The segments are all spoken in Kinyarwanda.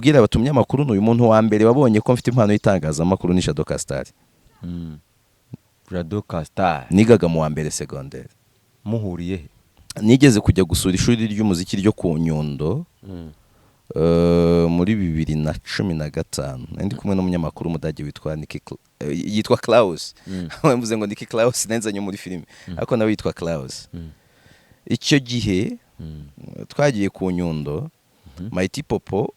nkubwira batumye amakuru n'uyu muntu wa mbere wabonye ko mfite impano y'itangazamakuru ni Shadow Castar. Shadow Castar nigaga mu wa mbere secondaire. muhuriye he? Nigeze kujya gusura ishuri ry'umuziki ryo ku Nyundo muri 2015 ndi kumwe n'umunyamakuru umudage yitwa Klaus. Mvuze ngo Nicky Klaus nenzanye muri filime ariko nawe yitwa Klaus. Icyo gihe twagiye ku Nyundo, Mighty Popo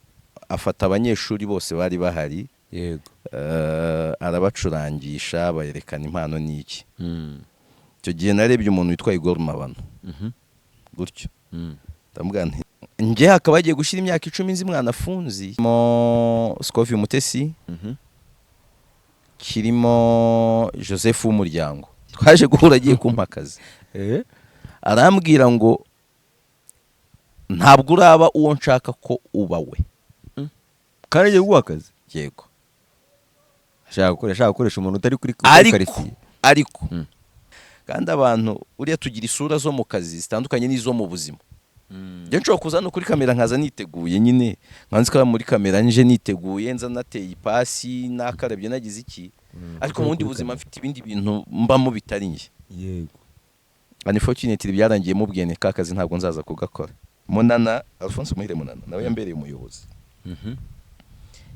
afata abanyeshuri bose bari bahari, yego, arabacurangisha bayerekana impano n'iki. Icyo gihe narebye umuntu witwa Igor Mabano gutyo, ndamubwira nti nje hakaba agiye gushira imyaka 10 nzi mwana afunzi mo Scovi Mutesi, kirimo Joseph w'umuryango. Twaje guhura agiye kumpa akazi, arambwira ngo ntabwo uraba uwo nshaka ko uba we. Kandi agiye guha akazi? Yego. Ashaka gukoresha umuntu utari kuri ariko kandi abantu uriya tugira isura zo mu kazi zitandukanye n'izo mu buzima. Je nshobora kuza no kuri kamera nkaza niteguye nyine, nkanzi ko muri kamera nje niteguye, nza nateye ipasi nakarabye nagize iki, ariko mu ndi buzima mfite ibindi bintu mbamo bitari nje. Yego. Unfortunately byarangiye mubwene ka kazi ntabwo nzaza kugakora. Munana Alphonse Muhire Munana nawe yambereye umuyobozi.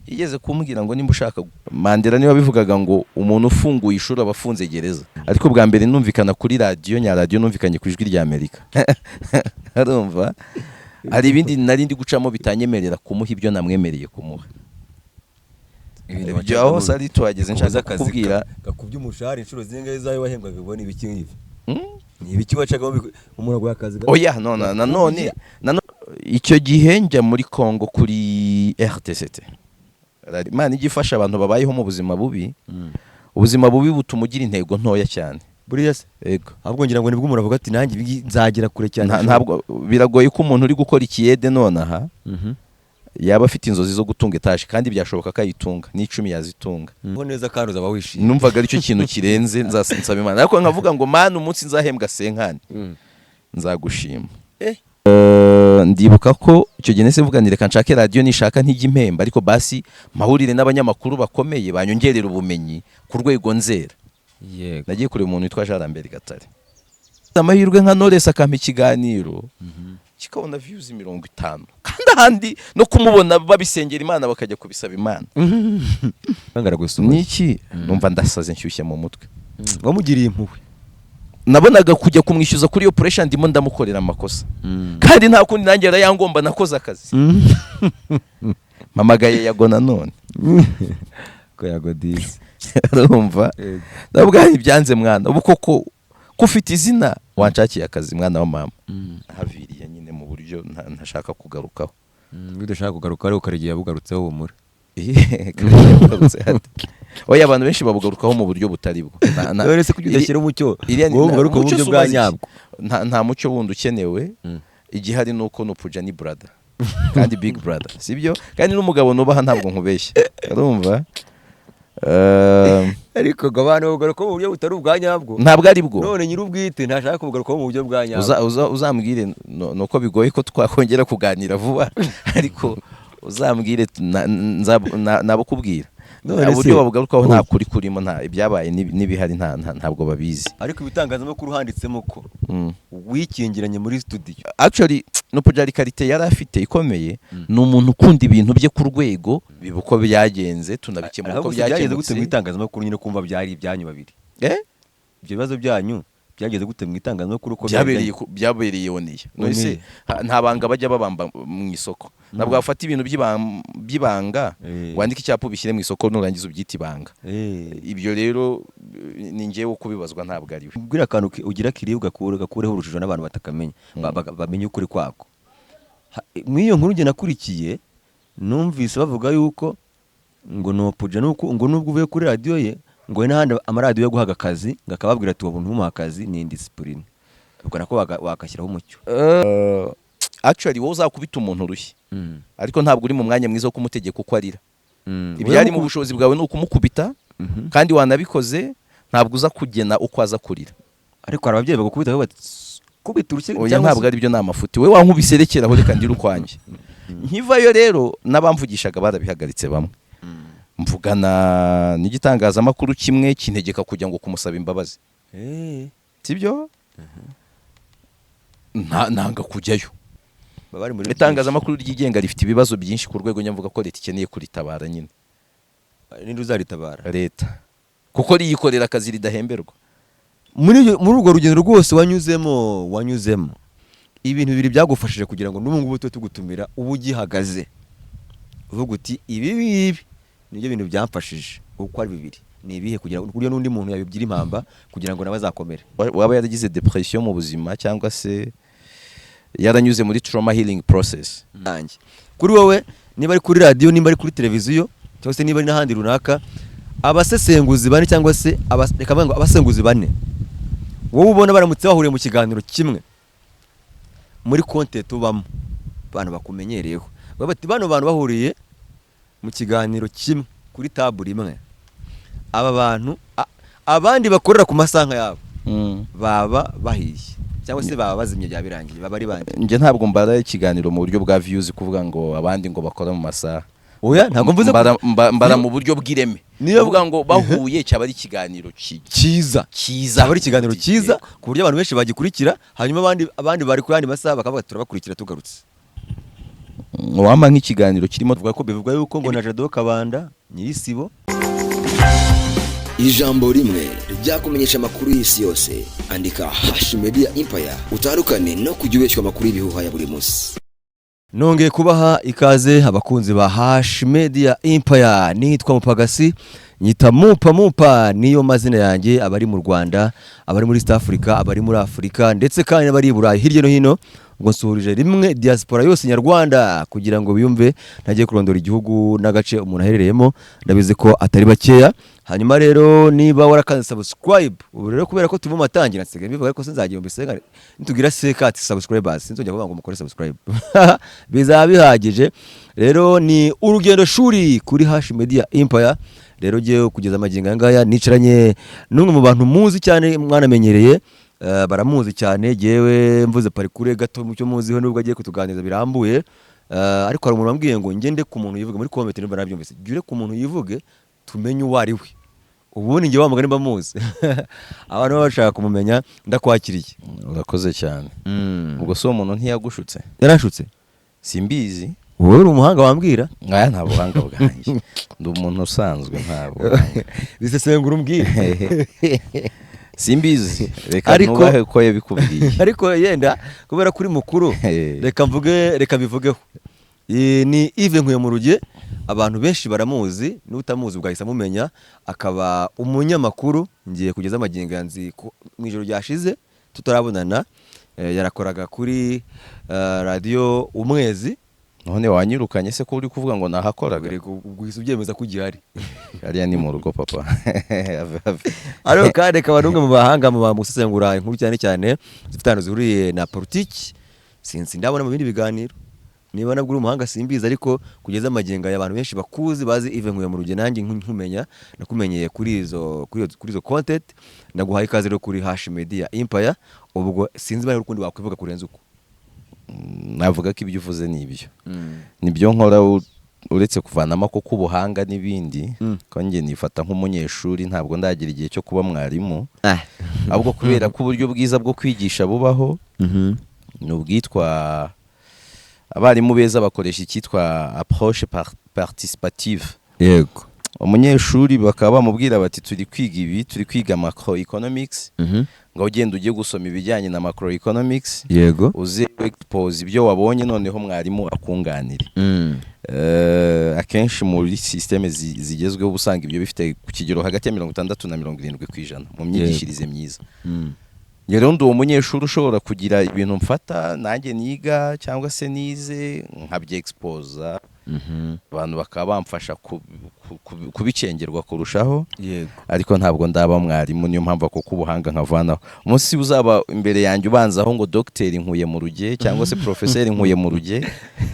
Yigeze kumbwira ngo nimba ushaka, Mandela niwe bivugaga ngo umuntu ufunguye ishuri abafunze gereza. Ariko bwa mbere numvikana kuri radio, nya radio numvikanye ku ijwi rya Amerika. Arumva hari ibindi nari ndi gucamo bitanyemerera kumuha ibyo namwemereye kumuha. Ibyo aho sari twageze nshaka kubwira gakubye umushahara inshuro zingahe zayo wahembwaga ubona ibiki ngibi. Ni ibiki wacaga umuntu agwa akazi? Oya nanone icyo gihe njya muri Congo kuri RTCT. Imana igifasha abantu babayeho mu buzima bubi. Ubuzima bubi butuma ugira intego ntoya cyane. Buriya se? Yego. Ahubwo ngira ngo nibwo umuntu avuga ati nanjye nzagera kure cyane. Ntabwo biragoye ko umuntu uri gukora ikiyede nonaha yaba afite inzozi zo gutunga etaje, kandi byashoboka ko ayitunga n'10 yazitunga. Ho neza kandi uzaba wishimye. Numvaga ari cyo kintu kirenze nzansaba Imana. Ariko nkavuga ngo mana umunsi nzahembwa senkani nzagushima. Ndibuka ko icyo gihe nese mvuganire kanshake radio nishaka ntigimpemba, ariko basi mahurire n'abanyamakuru bakomeye banyongerera ubumenyi ku rwego nzera. Yego. Nagiye kure umuntu witwa Jean Lambert Gatare. Amahirwe nka Knowless akampa ikiganiro kikabona views 50, kandi ahandi no kumubona babisengera Imana bakajya kubisaba Imana. Bangara gusoma niki numva ndasaze nshyushye mu mutwe. Wamugiriye impuhwe? Nabonaga kujya kumwishyuza kuri iyo operation ndimo ndamukorera amakosa, kandi nta kundi nanjye yarayangomba nakoze akazi. Mamagaye yagona none ko yagodise. Urumva nabwo hari byanze mwana ubu koko kufite izina wancakiye akazi mwana wa mama. Haviriye nyine mu buryo ntashaka kugarukaho. Bidashaka kugaruka ariko karigiye yabugarutseho humura. Oya abantu benshi babugarukaho mu buryo butari bwo. None se kujya udashyira umucyo ngo garuka mu buryo bwa nyabwo. Nta mucyo wundi ukenewe. Igihari nuko nupuja ni brother kandi big brother, sibyo? Kandi n'umugabo nubaha ntabwo nkubeshye. Urumva? Ariko gabana ugaruka mu buryo butari ubwa nyabwo. Ntabwo ari bwo. None nyirubwite ntashaka kugaruka mu buryo bwa nyabwo. Uzambwire nuko bigoye ko twakongera kuganira vuba, ariko uzambwire nabo kubwira. Uburyo babugarukaho nta kuri kurimo, nta ibyabaye n'ibihari ntabwo babizi. Ariko ibitangazamakuru handitsemo ko wikingiranye muri studio. Actually no pujari karite yari afite ikomeye, ni umuntu ukunda ibintu bye ku rwego bibuko byagenze tunabikemura uko byagenze gute mu itangazamakuru nyine kumva byari ibyanyu babiri. Ibyo bibazo byanyu byageze gute mu itangazamakuru ko byabereye woniye. None nta banga bajya babamba mu isoko. Nabwo bafata ibintu byibanga wandika icyapu bishyire mu isoko nurangiza ubyita ibanga. Ibyo rero ni ngewe kubibazwa ntabwo ari we. Ubwira akantu ugira kiribwa kureho urujijo n'abantu batakamenya bamenye ukuri kwako. Mwiyo nkuru nge nakurikiye numvise bavuga yuko ngo nopuja nuko ngo nubwo uvuye kuri radio ye ngo n'ahandi amaradiyo yo guhaga akazi ngakababwira ati ubuntu mu akazi ni indiscipline. Ubwo nako wakashyiraho umucyo. Actually wowe uzakubita umuntu urushye, ariko ntabwo uri mu mwanya mwiza wo kumutegeka uko arira. Ibyari mu bushobozi bwawe ni ukumukubita, kandi wanabikoze ntabwo uza kugena uko aza kurira. Ariko hari ababyeyi bagukubita bati kubita urushye cyangwa ntabwo ari byo n'amafuti. We wankubise rekeraho reka ndira ukwanjye. nkivayo rero n'abamvugishaga barabihagaritse bamwe mvugana n'igitangazamakuru kimwe kintegeka kujya ngo kumusaba imbabazi sibyo nanga kujyayo itangazamakuru ryigenga rifite ibibazo byinshi ku rwego nyamvuga ko leta ikeneye kuritabara nyine ninde uzaritabara leta kuko riyikorera akazi ridahemberwa muri urwo rugendo rwose wanyuzemo ibintu bibiri byagufashije kugira ngo n'ubu ngubu tugutumira ubu ugihagaze uvuga uti ibi nibyo bintu byamfashije uko ari bibiri ni ibihe kugira ngo kuryo n'undi muntu yabigira impamba kugira ngo nawe azakomere waba yaragize depression mu buzima cyangwa se yaranyuze muri trauma healing process kuri wowe niba ari kuri radio niba ari kuri televiziyo cyangwa se niba ari n'ahandi runaka abasesenguzi bane cyangwa se abasenguzi bane wowe ubona baramutse bahuriye mu kiganiro kimwe muri content tubamo abantu bakumenyereyeho bati bano bantu bahuriye mu kiganiro kimwe kuri table imwe aba bantu abandi bakorera ku masanka yabo baba bahiye cyangwa se baba bazimye bya birangiye baba ari bandi nje ntabwo mbara ikiganiro mu buryo bwa views kuvuga ngo abandi ngo bakora mu masaha oya ntabwo mvuze mbara mu buryo bw'ireme nivuga ngo bahuye cyaba ari ikiganiro cyiza aba ari ikiganiro cyiza ku buryo abantu benshi bagikurikira hanyuma abandi bari ku yandi masaha bakavuga turabakurikira tugarutse wama nk'ikiganiro kirimo bivuga yuko ngo na Jado Kabanda Nyirisibo ijambo rimwe ryakumenyesha amakuru y'isi yose andika #Media Empire utandukane no kujya ubeshywa amakuru y'ibihuha ya buri munsi. Nongeye kubaha ikaze abakunzi ba #Media Empire nitwa Mupagasi nyita Mupa niyo mazina yanjye abari mu Rwanda abari muri East Africa abari muri Afrika ndetse kandi n'abari i Burayi hirya no hino ngo nsuhurije rimwe diaspora yose nyarwanda kugira ngo biyumve ntagiye kurondora igihugu n'agace umuntu aherereyemo ndabize ko atari bakeya. Hanyuma rero niba warakanze subscribe ubu rero kubera ko tuvu matangira nsigaye bivuga ko sinzagiye mbise nitugira sekati subscribers sinzongera kuvuga ngo mukore subscribe bizaba bihagije. Rero ni urugendo shuri kuri #Media Empire. Rero giye kugeza amaginga ngaya nicaranye n'umwe mu bantu muzi cyane mwanamenyereye baramuzi cyane jewe mvuze parikure gato mu cyo muziho nubwo agiye kutuganiriza birambuye ariko hari umuntu wambwiye ngo ngende ku muntu yivuge muri comment nimba nabyumvise jure ku muntu yivuge tumenye uwari we ubundi nge wamugani bamuzi abantu bashaka kumumenya ndakwakiriye. Urakoze cyane ubwo so umuntu ntiyagushutse yarashutse simbizi wowe uri umuhanga wambwira ngaya nta buhanga bwanjye ndi umuntu usanzwe ntabwo bisesengura umbwire simbizi reka nubahe ko yabikubwiye ariko yenda kubera kuri mukuru reka bivugeho ni Yves Nkuyemuruge abantu benshi baramuzi n'utamuzi ubwahise mumenya akaba umunyamakuru ngiye kugeza amagingo yanzi mu ijoro ryashize tutarabonana yarakoraga kuri radio Umwezi none wanyirukanye se ko uri kuvuga ngo nahakoraga ubwise ubyemeza ko gihari ariya ni mu rugo papa ariko kandi akaba n'umwe mu bahanga mu bamusesengura inkuru cyane cyane zifitano zihuriye na politiki sinzi ndabona mu bindi biganiro niba nabwo uri umuhanga simbiza ariko kugeza amagenga y'abantu benshi bakuzi bazi Yves Nkuyemuruge nanjye nkumenya nakumenyeye kuri izo content naguhaye ikaze rero kuri #Media Empire ubwo sinzi bari urukundi wakwivuga kurenza uko navuga ko ibyo uvuze ni ibyo nibyo nkora uretse kuvanamo ko kubuhanga n'ibindi ko nge nifata nk'umunyeshuri ntabwo ndagira igihe cyo kuba mwarimu ahubwo kubera ko uburyo bwiza bwo kwigisha bubaho ni ubwitwa abarimu beza bakoresha icyitwa approche participative. Yego umunyeshuri bakaba bamubwira bati turi kwiga ibi turi kwiga macroeconomics ngo ugende ujye gusoma ibijyanye na macroeconomics yego uze expose ibyo wabonye noneho mwarimu akunganire. Akenshi muri systeme zigezweho usanga ibyo bifite ku kigero hagati ya 60 na 70% mu myigishirize myiza. Rero ndi umunyeshuri ushobora kugira ibintu mfata nanjye niga cyangwa se nize nkabye expose abantu bakaba bamfasha kubicengerwa kurushaho. Yego ariko ntabwo ndaba mwarimu niyo mpamvu ko kubuhanga nkavanaho umunsi uzaba imbere yanjye ubanzaho ngo Dr Nkuyemuruge cyangwa se Professeur Nkuyemuruge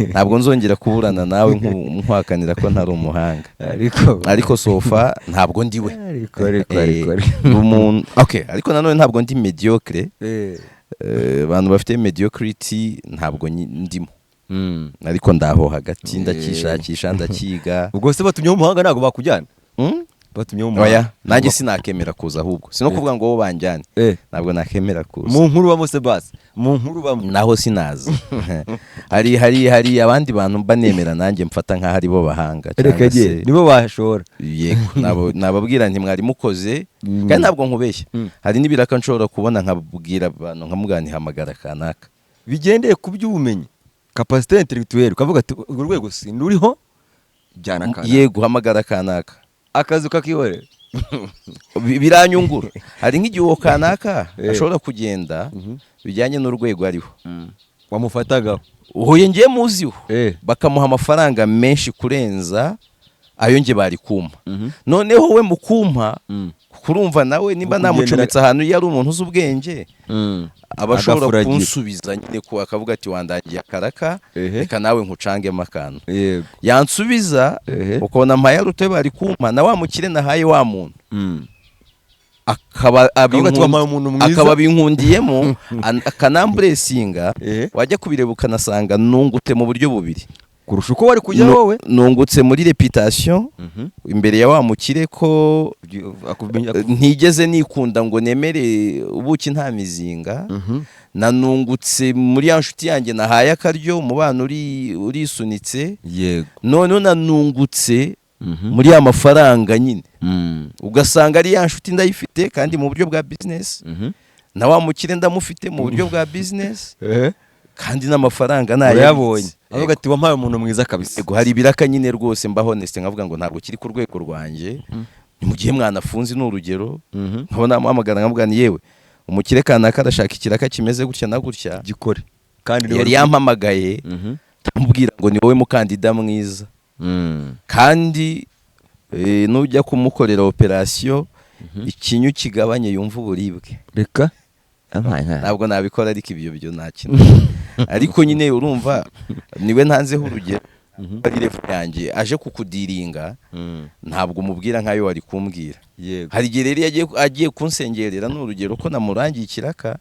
ntabwo nzongera kuburana nawe nkwakanira ko ntari umuhanga ariko sofa ntabwo ndiwe ariko umuntu okay ariko nanone ntabwo ndi mediocre abantu bafite mediocrity ntabwo ndimo ariko ndaho hagati ndakishakisha ndakiga. ubwo se batumye mu mahanga ntabwo bakujyana? batumye mu mahanga oya nanjye sinakemera kuza, ahubwo sino kuvuga ngo bo banjyane, ntabwo nakemera kuza. mu nkuru bamo se basi, mu nkuru bamo naho sinaza. hari abandi bantu banemera nanjye mfata nk'aho ari bo bahanga, reka je nibo bashora. yego nababwira nti mwari mukoze, kandi ntabwo nkubeshya. hari n'ibiraka nshobora kubona nkabwira abantu nkamugani hamagara kanaka, bigendeye ku by'ubumenyi, capacité intellectuelle, ukavuga ati urwo rwego sinduriho jyana kanaka. yego hamagara kanaka, akazi kakihorera. biranyungura. hari nk'igihe uwo kanaka ashobora kugenda bijyanye n'urwego ariho, wamufatagaho uhuye ngiye muziho, bakamuha amafaranga menshi kurenza ayo nge bari kumpa. noneho we mu kumpa kurumva nawe nimba namucumitse ahantu iyo ari umuntu uzi ubwenge, aba ashobora kunsubiza nyine ko akavuga ati wandangiye akaraka, reka nawe nkucangemo akantu. yansubiza ukabona mpaye arutoye bari kumpa, na wa mukire nahaye wa muntu akaba abinkundiyemo akanamburesinga, wajya kubireba ukanasanga nungute mu buryo bubiri kurusha uko wari kujya wowe. nungutse muri reputation imbere ya wa mukire ko ntigeze nikunda ngo nemere ubuki nta mizinga. nanungutse muri ya nshuti yanjye nahaye akaryo, umubano urisunitse. noneho nanungutse muri ya mafaranga nyine, ugasanga ari ya nshuti ndayifite kandi mu buryo bwa business, na wa mukire ndamufite mu buryo bwa business, kandi n'amafaranga nayabonye. avuga ati wampaye umuntu mwiza kabisa. Yego hari ibiraka nyine rwose mba honest nkavuga ngo ntabwo kiri ku rwego rwanjye. ni mu gihe mwanafunze n'urugero, nkabona namuhamagara nkavuga ni yewe umukire kanaka arashaka ikiraka kimeze gutya na gutya, gikore. kandi yari yampamagaye ndamubwira ngo ni wowe mukandida mwiza, kandi nujya kumukorera operasiyo ikinyu kigabanye yumva uburibwe. reka ntabwo nabikora, ariko ibyo byo nta kintu. ariko nyine urumva niwe ntanzeho urugero, ari refu yanjye aje kukudiringa, ntabwo umubwira nk'ayo wari kumbwira. hari igihe rero agiye kunsengerera, n'urugero ko namurangiye ikiraka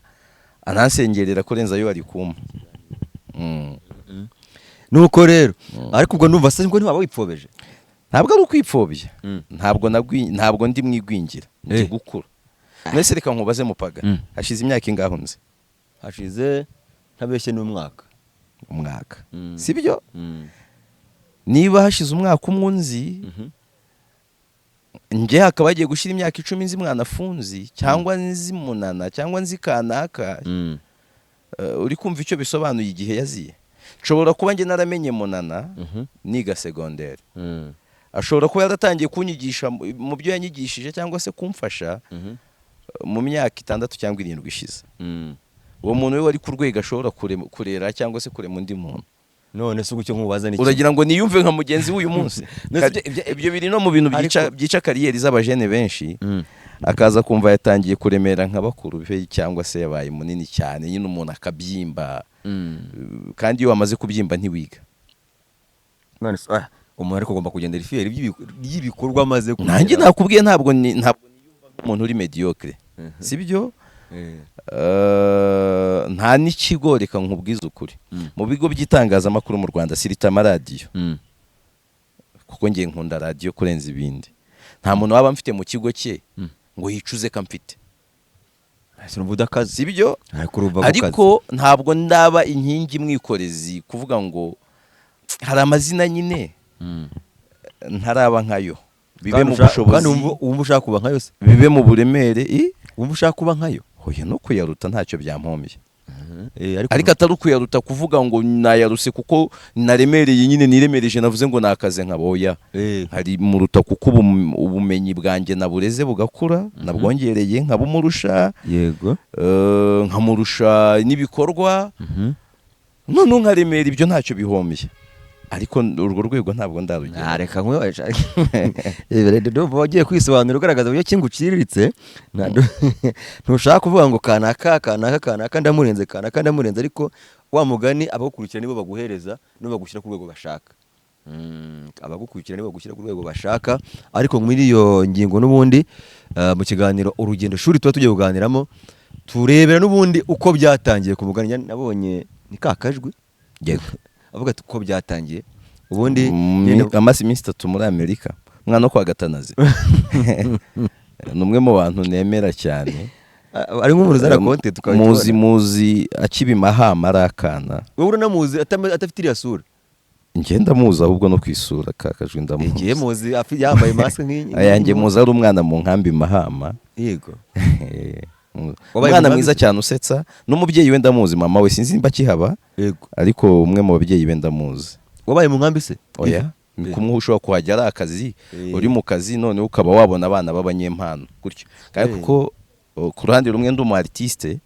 anansengerera kurenza ayo wari kumpa. nuko rero ariko ubwo numva se ngo ntiwaba wipfobeje. ntabwo ari ukwipfobya, ntabwo ndi mwigwingira, ndi gukura. mwese reka nkubaze Mupaga, hashize imyaka ingaho nzi? hashize ntabeshye n'umwaka. sibyo? niba hashize umwaka umwe unzi, nge hakaba hagiye gushyira imyaka 10 nzi mwanafunzi, cyangwa nzi munana, cyangwa nzi kanaka, uri kumva icyo bisobanuye igihe yaziye. nshobora kuba nge naramenye munana niga secondaire, ashobora kuba yaratangiye kunyigisha mu byo yanyigishije cyangwa se kumfasha mu myaka 6 cyangwa 7 ishize. uwo muntu we wari ku rwego ashobora kurera cyangwa se kurema undi muntu. none se ugucyo nkubaza n'iki? uragira ngo niyumve nka mugenzi w'uyu munsi? ibyo biri no mu bintu byica kariyeri z'abajene benshi, akaza kumva yatangiye kuremera nka bakuru be, cyangwa se yabaye munini cyane, nyine umuntu akabyimba. kandi iyo wamaze kubyimba ntiwiga. none umuntu ariko agomba kugendera ifiyeri ry'ibikorwa amaze kugira. nanjye nakubwiye ntabwo niyumva umuntu uri mediocre, sibyo? nta n'ikigo, reka nkubwize ukuri, mu bigo by'itangazamakuru mu Rwanda sirita amaradiyo, kuko ngiye nkunda radiyo kurenza ibindi. nta muntu waba mfite mu kigo cye ngo yicuze ko mfite, sibyo? ariko ntabwo ndaba inkingi mwikorezi kuvuga ngo hari amazina nyine ntaraba nkayo, bibe mu bushobozi, wumva ushaka kuba nkayo se, bibe mu buremere, wumva ushaka kuba nkayo. hoya no kuyaruta ntacyo byampombye. ariko atari ukuyaruta kuvuga ngo nayaruse kuko naremereye, nyine niremereje navuze ngo nakaze nkaboya. hari muruta kuko ubumenyi bwanjye nabureze bugakura, nabwongereye nkabumurusha, yego, nkamurusha n'ibikorwa, none nkaremera, ibyo ntacyo bihombye. ariko urwo rwego ntabwo ndarugera. reka nkwewaje wagiye kwisobanura ugaragaza uburyo kinguciriritse, ntushaka kuvuga ngo kanaka ndamurenze, ariko wa mugani abagukurikira nibo baguhereza, nibo bagushyira ku rwego bashaka. abagukurikira nibo bagushyira ku rwego bashaka. ariko muri iyo ngingo n'ubundi mu kiganiro urugendo shuri tuba tugiye kuganiramo, turebera n'ubundi uko byatangiye ku mugani. nabonye ni kakajwi, avuga ati uko byatangiye ubundi nyine amasi iminsi 3 muri Amerika mwana kwa gatanazi numwe mu bantu nemera cyane ari nk'umuntu zara content muzi akibimahama arakana wowe uranamuzi atafite iriya sura ngenda muzi ahubwo no kwisura kakajwe ndamuzi igihe muzi yambaye mask nk'inyi ayange muzi ari umwana mu nkambi mahama yego umwana mwiza cyane usetsa n'umubyeyi we ndamuzi mama we sinzi nimba kihaba yego ariko umwe mu babyeyi be ndamuzi wabaye mu nkambi se oya kumwe ushobora kuhajya ari akazi uri mu kazi none ukaba wabona abana b'abanyempano gutyo kandi kuko ku ruhande rumwe ndi umu artiste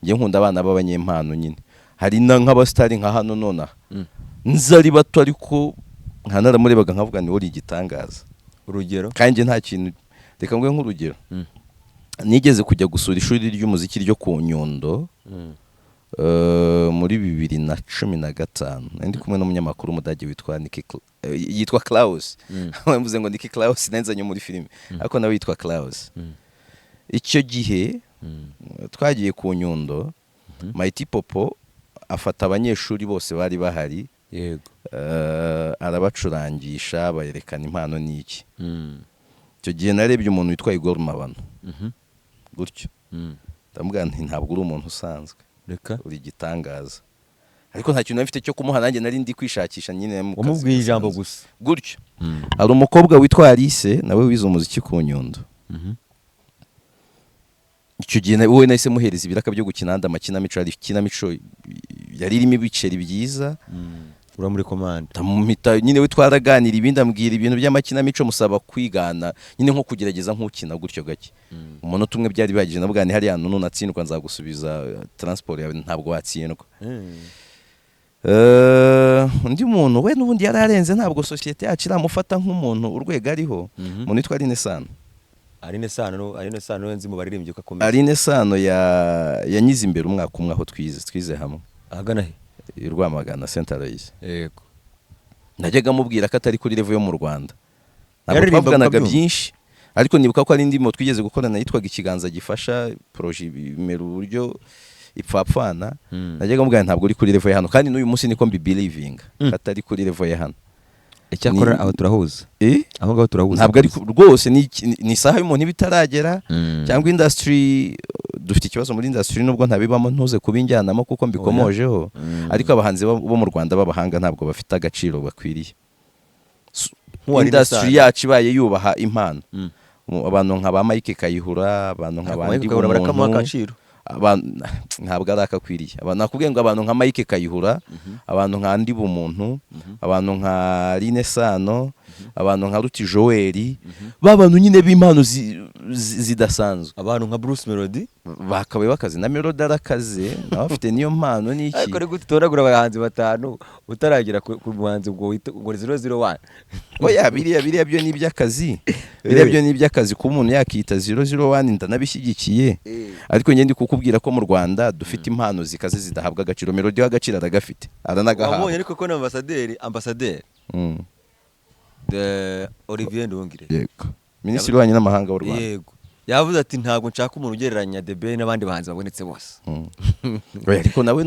ngiye nkunda abana b'abanyempano nyine hari nk'abasitari nka hano nona nzari bato ariko nkanaramurebaga nkavuga ni uri igitangaza urugero kandi nta kintu reka ngwe nk'urugero nigeze kujya gusura ishuri ry'umuziki ryo ku Nyundo muri 2015 ndi kumwe n'umunyamakuru umudage yitwa Klaus mvuze ngo Nicky Klaus nanzanye muri filime ariko nawe yitwa Klaus icyo gihe twagiye ku Nyundo Mighty Popo afata abanyeshuri bose bari bahari yego arabacurangisha bayerekana impano n'iki icyo gihe narebye umuntu witwa Igor Mabano gutyo ndamubwira nti ntabwo uri umuntu usanzwe reka uri igitangaza ariko nta kintu mfite cyo kumuha nanjye nari ndi kwishakisha nyine umubwiye ijambo gusa gutyo hari umukobwa witwa Alice nawe wize umuziki ku Nyundo icyo gihe wowe nahise muhereza ibiraka byo gukina amakinamico ari ikinamico yari irimo ibiceri byiza uramuri command ndamumita nyine we twaraganira ibindi ambwira ibintu by'amakinamico musaba kwigana nyine nko kugerageza nk'ukina gutyo gake umuntu umwe byari bagije nabwo ni hari hano nunatsindwa nzagusubiza transport yawe ntabwo watsindwa undi muntu we n'ubundi yararenze ntabwo societe yacu iramufata nk'umuntu urwego ariho umuntu witwa Aline Sano wenzi mu baririmbyi ukakomeza Aline Sano yanyize imbere umwaka umwe aho twize hamwe ahagana he Rwamagana Centralize yego najyaga mubwira ko atari kuri level yo mu Rwanda ntabwo twavuganaga byinshi ariko nibuka ko ari ndimo twigeze gukorana yitwaga ikiganza gifasha projet bimera uburyo ipfapfana najyaga mubwira ntabwo uri kuri level ya hano kandi n'uyu munsi niko believing atari kuri level ya hano icyakora aho turahuza aho ngaho turahuza ntabwo ari rwose ni saha y'umuntu bitaragera cyangwa industry dufite ikibazo muri industry nubwo ntabibamo ntuze kubinjyanamo kuko mbikomojeho ariko abahanzi bo mu Rwanda b'abahanga ntabwo bafite agaciro bakwiriye industry yacu ibaye yubaha impano abantu nka ba Mike Kayihura abantu nka bandi b'umuntu ntabwo ari akakwiriye abantu nakubwiye ngo abantu nka Mike Kayihura abantu nka Ndi Bumuntu abantu nka Aline Sano abantu nka Ruti Joel babantu nyine b'impano zidasanzwe abantu nka Bruce Melody bakabaye bakazi na Melody arakaze nawe afite niyo mpano n'iki ariko rero gutoragura abahanzi batanu utaragira ku muhanzi ngo 001 oya biriya byo ni iby'akazi biriya byo ni iby'akazi ku muntu yakita 001 ndanabishyigikiye ariko njye ndi kukubwira ko mu Rwanda dufite impano zikaze zidahabwa agaciro Melody w'agaciro aragafite aranagahabwa wabonye ariko ko ambassadeur de Olivier Nduhungire yego minisitiri w'ububanyi n'amahanga w'u Rwanda yego yavuze ati ntabwo nshaka umuntu ugereranya The Ben n'abandi bahanzi babonetse bose ariko nawe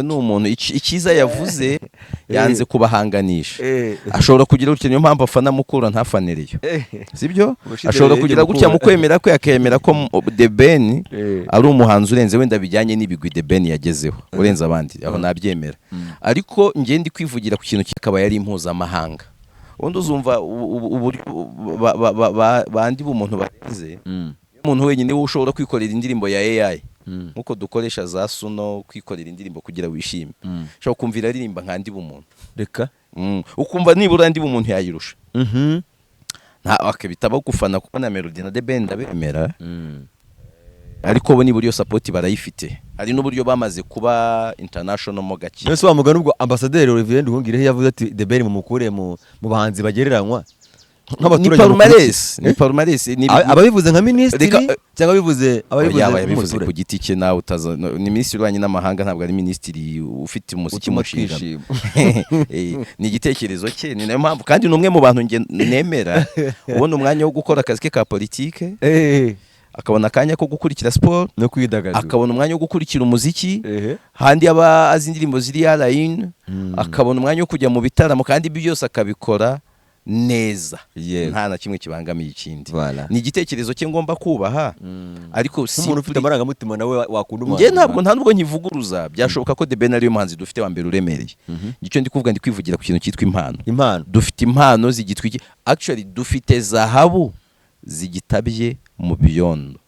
ni umuntu icyiza yavuze yanze kubahanganisha ashobora kugira gutya niyo mpamvu afana mukura ntafaniriyo sibyo ashobora kugira gutya mu kwemera ko yakemera ko The Ben ari umuhanzi urenze wenda bijyanye n'ibigwi The Ben yagezeho urenze abandi aho nabyemera ariko njye ndi kwivugira ku kintu cyakaba yari impuzamahanga ubundi uzumva bandi b'umuntu barenze umuntu wenyine ushobora kwikorera indirimbo ya AI nkuko dukoresha za Suno kwikorera indirimbo kugira wishime ushobora kumvira aririmba nka Ndi Bumuntu reka ukumva nibura Ndi Bumuntu yayirusha nta akabitaba gufana kuko na Melody na The Ben ndabemera ariko bo nibura iyo support barayifite hari n'uburyo bamaze kuba international mo gake nese wamugana ubwo ambassadeur Olivier Nduhungire yavuze ati The Ben mumukure mu bahanzi bagereranywa ni Palmares ababivuze nka ministry cyangwa ababivuze ku giti cye nawe utaza ni ministry w'ububanyi n'amahanga ntabwo ari ministry ufite umusiki mushinga ni igitekerezo cye ni nayo mpamvu kandi n'umwe mu bantu nemera ubona umwanya wo gukora akazi ke ka politike akabona akanya ko gukurikira siporo, no kwidagadura, akabona umwanya wo gukurikira umuziki, ehe, handi aba azi indirimbo ziri line, akabona umwanya wo kujya mu bitaramo, kandi ibyo byose akabikora neza, Yego. nta na kimwe kibangamiye ikindi. Voilà. Ni igitekerezo cye ngomba kubaha, ariko nk'umuntu ufite amarangamutima nawe wakunda umuhanzi. njye nta nubwo nkivuguruza. Byashoboka ko The Ben ariyo muhanzi dufite wa mbere uremereye. Icyo ndi kuvuga, ndi kwivugira ku kintu cyitwa impano. Dufite impano zigitwa iki, actually dufite zahabu zigitabye mu byondo,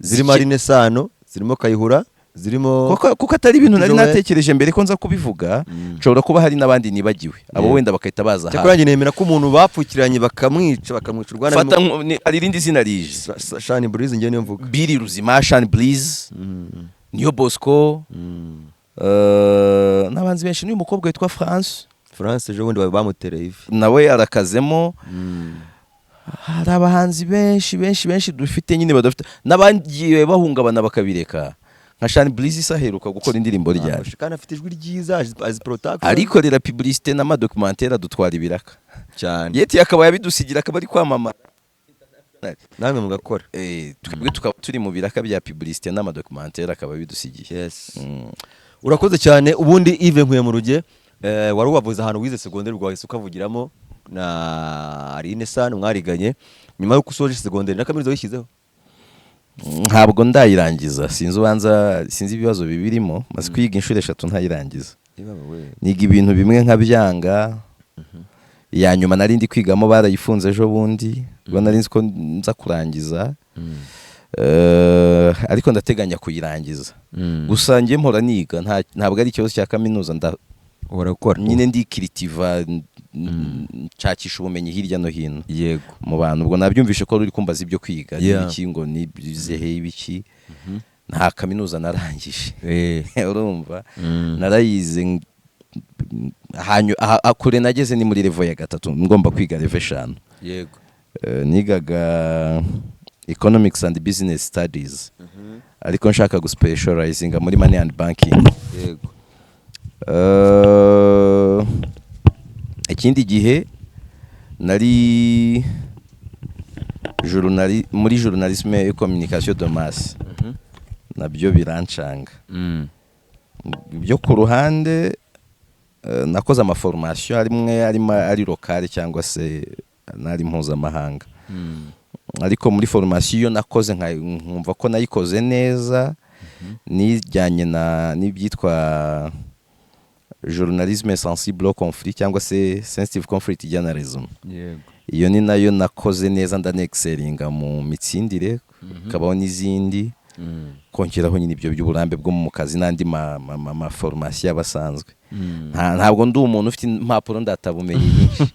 zirimo Aline Sano, zirimo Kayihura, zirimo kuko atari ibintu nari natekereje mbere ko nza kubivuga. Nshobora kuba hari n'abandi nibagiwe, abo wenda bakahita baza cyakora njye nemera ko umuntu bapfukiranye bakamwica urwana fata ari irindi zina rije, Shani Breeze, njye niyo mvuga, Billy Ruzima, Shani Breeze, Niyo Bosco, n'abanzi benshi. N'uyu mukobwa witwa France ejo bundi bamutereye ivi, nawe arakazemo. Hari abahanzi benshi dufite nyine badafite, n'abagiye bahungabana bakabireka, nka Shani Breeze isaheruka gukora indirimbo ryari, kandi afite ijwi ryiza, azi protocol, arikorera publicité n'amadocumentary adutwara ibiraka cyane, yeti akaba yabidusigira, akaba ari kwamamara, namwe mugakora. twebwe tukaba turi mu biraka bya publicité n'amadocumentary akaba bidusigiye. Yes. Urakoze cyane. Ubundi Yves Nkuyemuruge, wari wavuze ahantu wize segonderi rwahise ukavugiramo na Aline Sano, mwariganye, nyuma yo gusoje segonderi na kaminuza wishyizeho? Ntabwo ndayirangiza, sinzi ibibazo bibirimo, maze kwiga inshuro 3 ntayirangiza. Niga ibintu bimwe nkabyanga, ya nyuma nari ndi kwigamo barayifunze ejo bundi, ubwo nari nzi ko nza kurangiza, ariko ndateganya kuyirangiza. Gusa njye mpora niga, ntabwo ari ikibazo cya kaminuza, urakora nyine ndi creative, nshakisha ubumenyi hirya no hino. Yego. Mu bantu, ubwo nabyumvishe ko ruri kumbaza ibyo kwiga, n'ibiki ngo nizehe ibiki. Nta kaminuza narangije, urumva, narayize akure nageze ni muri level ya 3, ngomba kwiga level 5. Yego. Nigaga Economics and Business Studies, ariko nshaka guspecializinga muri Money and Banking. Yego. Ikindi gihe nari muri journalisme et communication de masse, nabyo birancanga. Byo ku ruhande nakoze amaformation ari locale cyangwa se nari mpuzamahanga, ariko muri formation nakoze nkumva ko nayikoze neza, nijyanye n'ibyitwa journalisme sensible au conflit cyangwa se sensitive conflict journalism. Yego. Iyo ni nayo nakoze neza, ndanexceringa mu mitsindire, kabaho n'izindi, kongeraho nyine ibyo by'uburambe bwo mu kazi n'andi ma formation abasanzwe. Ntabwo ndi umuntu ufite impapuro ndatabumenye nyinshi,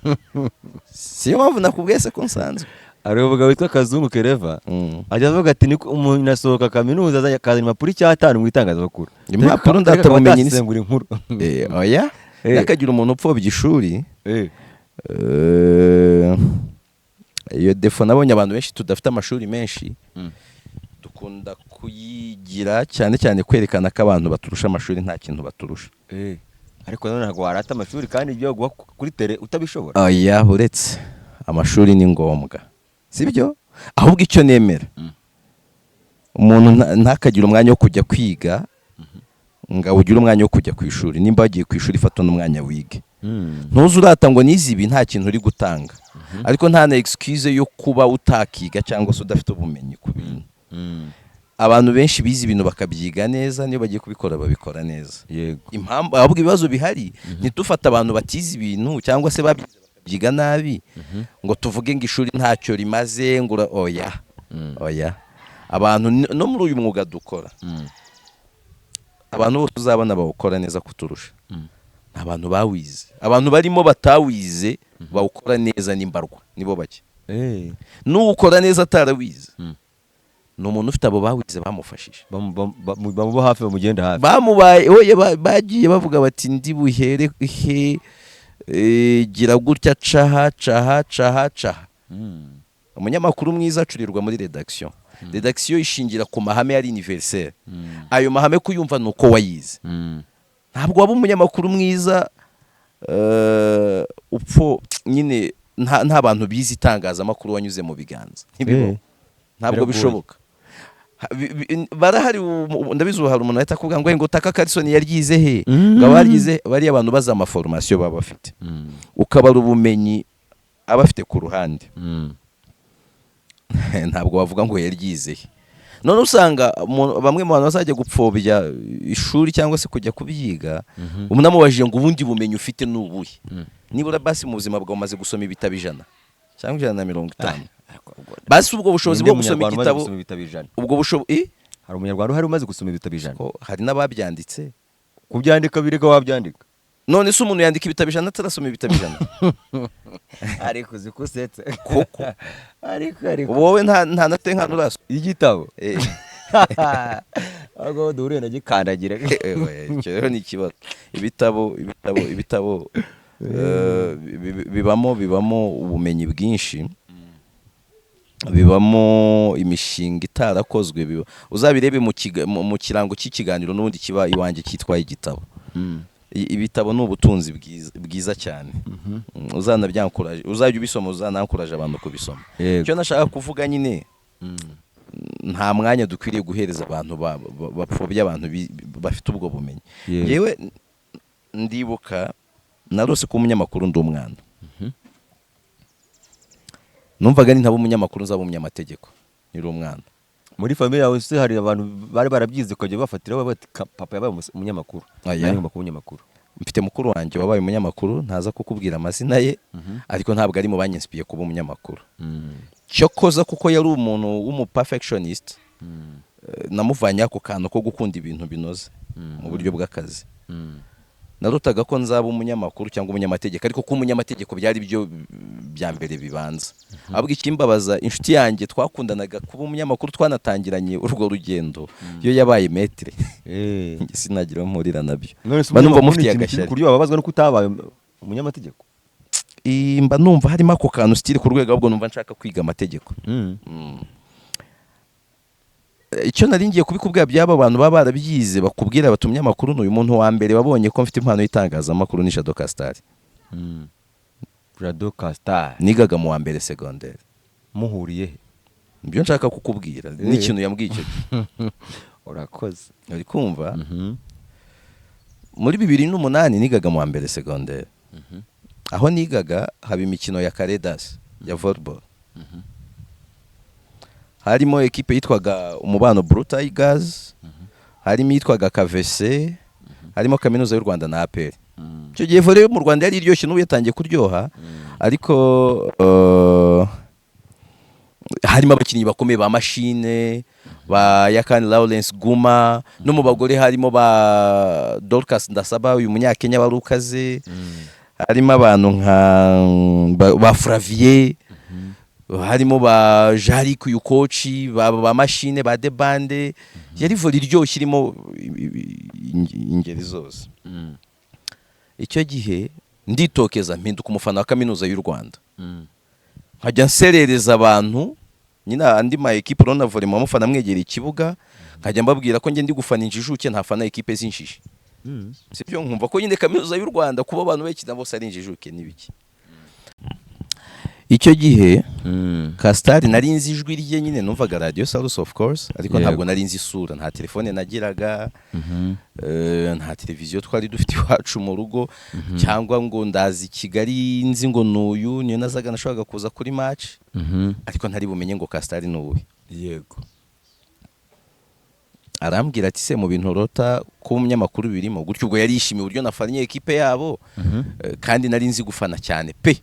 siyo mpamvu nakubwiye se ko nsanzwe. Aravuga witwa Kazungu Kereva, ajya avuga ati ni umuntu asohoka kaminuza azajya kaza impapuro 5 mu itangazamakuru, impapuro ndatabumenye nisengura inkuru. Oya, yakagira umuntu upfobya ishuri. Iyo defo nabonye abantu benshi tudafite amashuri menshi dukunda kuyigira, cyane cyane kwerekana ko abantu baturusha amashuri nta kintu baturusha. Ariko none ntabwo warata amashuri kandi ibyo guha kuri tele utabishobora. Oya, uretse amashuri ni ngombwa, sibyo? Ahubwo icyo nemera, umuntu ntakagira umwanya wo kujya kwiga, ngo ugire umwanya wo kujya ku ishuri. Nimba wagiye ku ishuri, fata n'umwanya wige. Ntuzi urata ngo nizibi nta kintu uri gutanga, ariko nta na excuse yo kuba utakiga cyangwa se udafite ubumenyi ku bintu. Abantu benshi bize ibintu bakabyiga neza, niyo bagiye kubikora babikora neza. Yego. Impamvu ahubwo ibibazo bihari, ntitufata abantu batize ibintu cyangwa se babyiga nabi ngo tuvuge ngo ishuri ntacyo rimaze, ngo oya. Abantu no muri uyu mwuga dukora, abantu bose uzabona bawukora neza kuturusha, abantu bawize. Abantu barimo batawize bawukora neza n'imbarwa, nibo bake. N'ukora neza atarawize, ni umuntu ufite abo bawize bamufashije, bamuba hafi, bamugenda hafi, bamubaye bagiye bavuga bati ndi buhere he, gira gutya, caha. Umunyamakuru mwiza acurirwa muri redaction. Redaction ishingira ku mahame ari universel. Ayo mahame kuyumva nuko wayize. Ntabwo waba umunyamakuru mwiza upfo nyine nta bantu bizi itangazamakuru wanyuze mu biganza. Ntabwo bishoboka. barahari ndabizi ubu hari umuntu ahita akubwira ngo Taka Carlson yaryize he ngo baryize bari abantu baza amaformation baba bafite ukabara ubumenyi abafite ku ruhande ntabwo bavuga ngo yaryize he. None usanga bamwe mu bantu bazajya gupfobya ishuri cyangwa se kujya kubyiga umuntu amubajije ngo ubundi bumenyi ufite n'ubuhe nibura basi mu buzima bwawe umaze gusoma ibitabo 100 cyangwa 150 basi ubwo bushobozi bwo gusoma igitabo ubwo bushobozi hari umunyarwanda uhari umaze gusoma ibitabo 100 hari n'ababyanditse kubyandika birega wabyandika none se umuntu yandika ibitabo 100 atarasoma ibitabo 100 ariko zikusetse koko ariko wowe nta nate nka nuraso igitabo ahubwo duhure na gikandagira rero ni ikibazo ibitabo bibamo ubumenyi bwinshi bibamo imishinga itarakozwe uzabirebe mu kirango cy'ikiganiro n'ubundi kiba iwanjye cyitwaye igitabo ibitabo ni ubutunzi bwiza cyane uzanabyankuraje uzajya ubisoma uzanankuraje abantu kubisoma icyo nashaka kuvuga nyine nta mwanya dukwiriye guhereza abantu bapfobya abantu bafite ubwo bumenyi yewe ndibuka narose ko umunyamakuru ndi umwana numvaga ni ntabo umunyamakuru nzaba umunyamategeko nyiri umwana muri famille yawe se hari abantu bari barabyize kujya bafatira bati papa yabaye umunyamakuru umunyamakuru mfite mukuru wanjye wabaye umunyamakuru ntaza kukubwira amazina ye ariko ntabwo ari mu banyanspiye kuba umunyamakuru cyo koza kuko yari umuntu w'umuperfectionist namuvanye ako kantu ko gukunda ibintu binoze mu buryo bw'akazi narutaga ko nzaba umunyamakuru cyangwa umunyamategeko ariko ko umunyamategeko byari byo bya mbere bibanza ahubwo ikimbabaza inshuti yanjye twakundanaga kuba umunyamakuru twanatangiranye urwo rugendo yo yabaye maître sinagira mpurira nabyo banumva mufite yagashyari kuryo babazwa no kutabaye umunyamategeko mba numva harimo ako kantu style ku rwego ahubwo numva nshaka kwiga amategeko icyo nari ngiye kubikubwira byaba abantu baba barabyize bakubwira batumye amakuru n'uyu muntu wa mbere wabonye ko mfite impano y'itangazamakuru ni Jado Castar. Jado Castar nigaga mu wa mbere secondaire. Muhuriye he? Ibyo nshaka kukubwira ni ikintu yambwiye icyo. Urakoze. Uri kumva? Muri 2008 nigaga mu wa mbere secondaire. Aho nigaga haba imikino ya Karedas ya volleyball. Harimo ekipe yitwaga Umubano Blue Tigers, harimo yitwaga KVC, harimo Kaminuza y'u Rwanda na APR. Icyo gihe volley mu Rwanda yari iryoshye n'ubu yatangiye kuryoha, ariko harimo abakinnyi bakomeye ba Machine, ba Yakani Lawrence Guma, no mu bagore harimo ba Dorcas Ndasaba uyu munyakenya barukaze, harimo abantu nka ba Flavier, harimo ba Jari kuyu coach ba Machine ba Debande, yari volley iryoshye irimo ingeri zose. Icyo gihe nditokeza mpinduka umufana wa Kaminuza y'u Rwanda, nkajya nserereza abantu nyina andi ma equipe rona volley mu mufana mwegera ikibuga, nkajya mbabwira ko nge ndi gufana injijuke ntafana equipe zinshije. Sibyo nkumva ko nyine Kaminuza y'u Rwanda kuba abantu bekina bose ari injijuke nibiki. Icyo gihe Castar nari nzi ijwi rye nyine numvaga Radio Salus of course, ariko ntabwo nari nzi isura, nta telefone nagiraga, nta televiziyo twari dufite iwacu mu rugo, cyangwa ngo ndazi Kigali nzi ngo nuyu niyo nazaga nashoboraga kuza kuri match, ariko ntari bumenye ngo Castar nuwe. Yego. Arambwira ati se mu bintu rota ko umunyamakuru birimo, gutyo ubwo yari yishimiye uburyo nafanye equipe yabo, kandi nari nzi gufana cyane pe.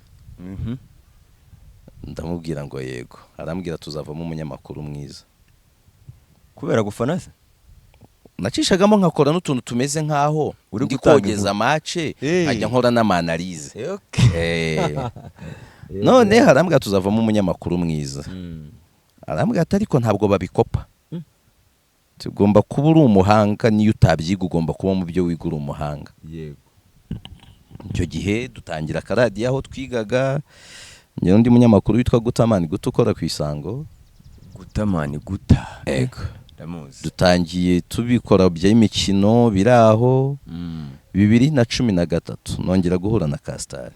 Ndamubwira ngo yego. Arambwira tuzavamo umunyamakuru mwiza. Kubera gufana se? Nacishagamo nkakora n'utuntu tumeze nkaho ndi kogeza match, ajya nkora n'amanalize. None harambwira tuzavamo umunyamakuru mwiza. Arambwira ariko ntabwo babikopa. Tugomba kuba uri umuhanga, niyo utabyiga ugomba kuba mu byo wiga uri umuhanga. Yego. Icyo gihe dutangira karadi aho twigaga, njye undi munyamakuru witwa Gutamani Guta ukora ku Isango. Gutamani Guta. Ego. Ndamuzi. Dutangiye tubikora by'imikino biraho 2013 nongera guhura na Castar.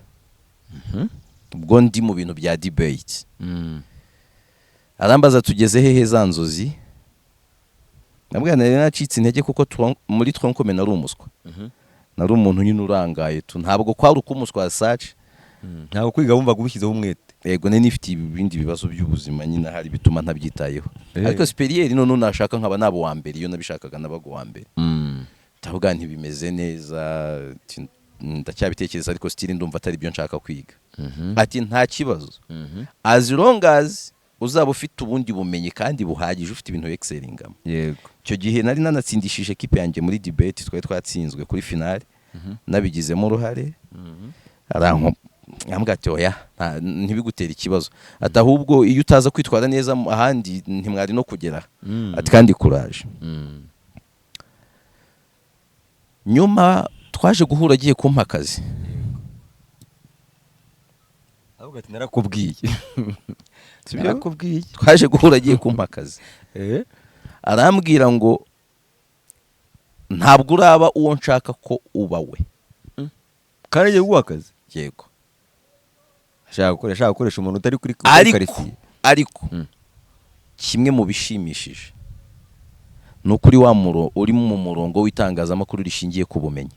Ubwo ndi mu bintu bya debate. Arambaza tugeze hehe za nzozi? nabwo nari nacitse intege kuko muri tronkome nari umuswa nari umuntu nyine urangaye ntabwo kwari ukumuswa sace ntabwo kwiga wumvaga ubishyizeho umwete. yego nari nifite ibindi bibazo by'ubuzima nyine hari bituma ntabyitayeho ariko superieur none nashaka nkaba nabo wa mbere iyo nabishakaga nabago wa mbere ndavuga ntibimeze neza ndacyabitekereza ariko still ndumva atari byo nshaka kwiga ati nta kibazo as long as uzaba ufite ubundi bumenyi kandi buhagije ufite ibintu excelingamo. Yego icyo gihe nari nanatsindishije equipe yanjye muri debate twari twatsinzwe kuri finale nabigizemo uruhare ambwira ati oya ntibigutera ikibazo ati ahubwo iyo utaza kwitwara neza ahandi ntimwari no kugera ati kandi courage. Nyuma twaje guhura agiye kumpa akazi ahubwo ati narakubwiye narakubwiye twaje guhura agiye kumpa akazi arambwira ngo ntabwo uraba uwo nshaka ko uba we kandi agiye guha akazi. Yego ashaka gukoresha umuntu utari kuri quartier ariko kimwe mu bishimishije ni ukuri uri mu murongo w'itangazamakuru rishingiye ku bumenyi.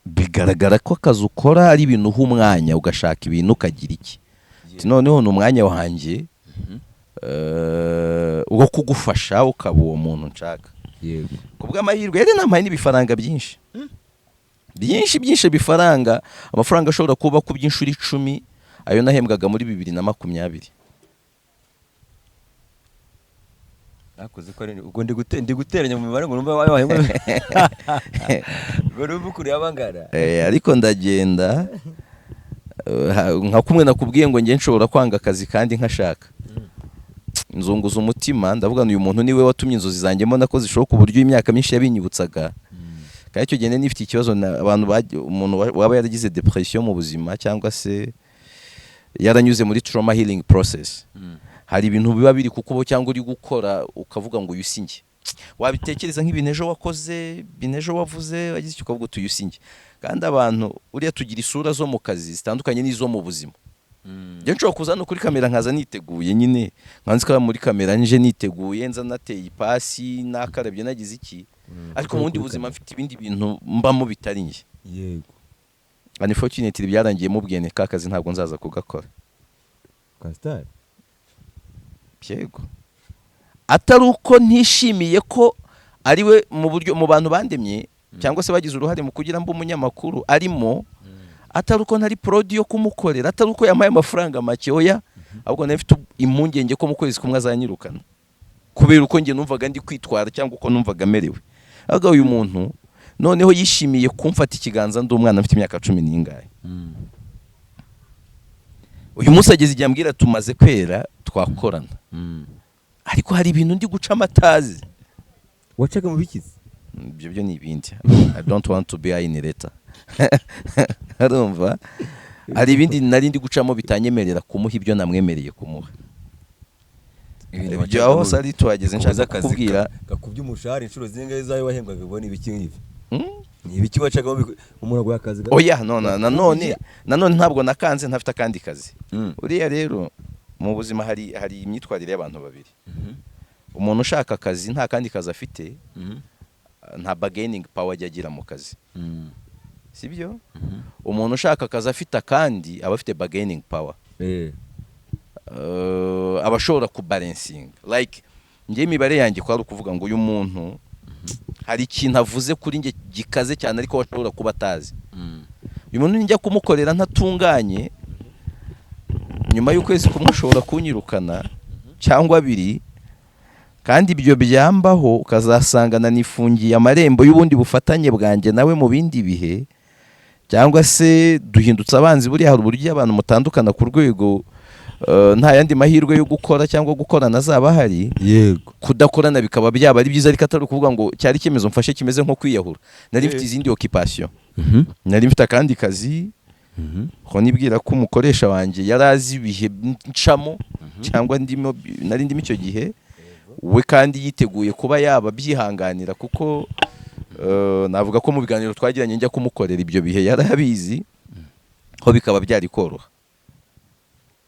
Bigaragara ko akazi ukora ari ibintu uha umwanya ugashaka ibintu ukagira iki noneho ni umwanya wanjye wo kugufasha ukaba uwo muntu nshaka. Yego ku bw'amahirwe yari nampaye n'ibifaranga byinshi bifaranga amafaranga ashobora kuba ku by'inshuro 10 ayo nahembwaga muri 2020. nakoze ko ubwo ndi guteranya mu mibare ngo numva wahembwa ngo numva kuri abangara ariko ndagenda nka kumwe nakubwiye ngo nge nshobora kwanga akazi kandi nkashaka nzunguza umutima ndavuga uyu muntu niwe watumye inzozi zanjye mbona ko zishoboka uburyo imyaka myinshi yabinyibutsaga kandi icyo gihe nifite ikibazo umuntu waba yaragize depression mu buzima cyangwa se yaranyuze muri trauma healing process hari ibintu biba biri kukubo cyangwa uri gukora ukavuga ngo uyusinge wabitekereza nk'ibintu ejo wakoze binejo wavuze wagize icyo ukavuga tuyusinge kandi abantu uriya tugira isura zo mu kazi zitandukanye n'izo mu buzima. Njye nshobora kuza no kuri kamera nkaza niteguye nyine nkanzi ko muri kamera nje niteguye nza nateye ipasi nakarabye nagize iki ariko mu bundi buzima mfite ibindi bintu mbamo bitari nje. Yego unfortunately byarangiye mu bwene kakazi ntabwo nzaza kugakora Kastar. Yego atari uko ntishimiye ko ari we mu buryo mu bantu bandemye cyangwa se bagize uruhare mu kugira mbo umunyamakuru arimo atari uko ntari prodi yo kumukorera atari uko yamaye amafaranga make oya ahubwo nafite impungenge ko mu kwezi kumwe azanyirukana kubera uko nge numvaga ndi kwitwara cyangwa uko numvaga merewe. Aga uyu muntu noneho yishimiye kumfata ikiganza ndi umwana mfite imyaka 10 n'ingahe. Uyu munsi ageze igihe ambwira tumaze kwera twakorana ariko hari ibintu ndi guca amatazi wacaga mu bikizi ibyo ni ibindi. I don't want to be in letter arumva hari ibindi nari ndi gucamo bitanyemerera kumuha ibyo namwemereye kumuha. Ibyo aho sari twageze nshaka kubwira gakubye umushahara inshuro zingahe zayo wahembwaga ngo ni ibiki ngibi ni ibiki wacaga umuntu akazi oya nanone ntabwo nakanze ntafite akandi kazi. Uriya rero mu buzima hari imyitwarire y'abantu babiri. Umuntu ushaka akazi nta kandi kazi afite nta bargaining power agira mu kazi sibyo. Umuntu ushaka akazi afite akandi aba afite bargaining power abashobora kubalancinga like ngiye imibare yanjye kwari ukuvuga ngo uyu muntu hari ikintu avuze kuri nge gikaze cyane ariko washobora kuba atazi. Uyu muntu njya kumukorera ntatunganye nyuma y'ukwezi kumwe ushobora kunyirukana cyangwa abiri kandi ibyo byambaho ukazasangana nifungiye amarembo y'ubundi bufatanye bwanjye nawe mu bindi bihe cyangwa se duhindutse abanzi buri hari uburyo abantu mutandukana ku rwego nta yandi mahirwe yo gukora cyangwa gukorana azaba hari. Yego kudakorana bikaba byaba ari byiza ariko atari kuvuga ngo cyari cyemezo mfashe kimeze nko kwiyahura. Nari mfite izindi occupation nari mfite akandi kazi ko nibwira ko umukoresha wanjye yarazi ibihe ncamo cyangwa nari ndimo icyo gihe we kandi yiteguye kuba yaba byihanganira kuko navuga ko mu biganiro twagiranye njya kumukorera ibyo bihe yarabizi ko bikaba byari koroha.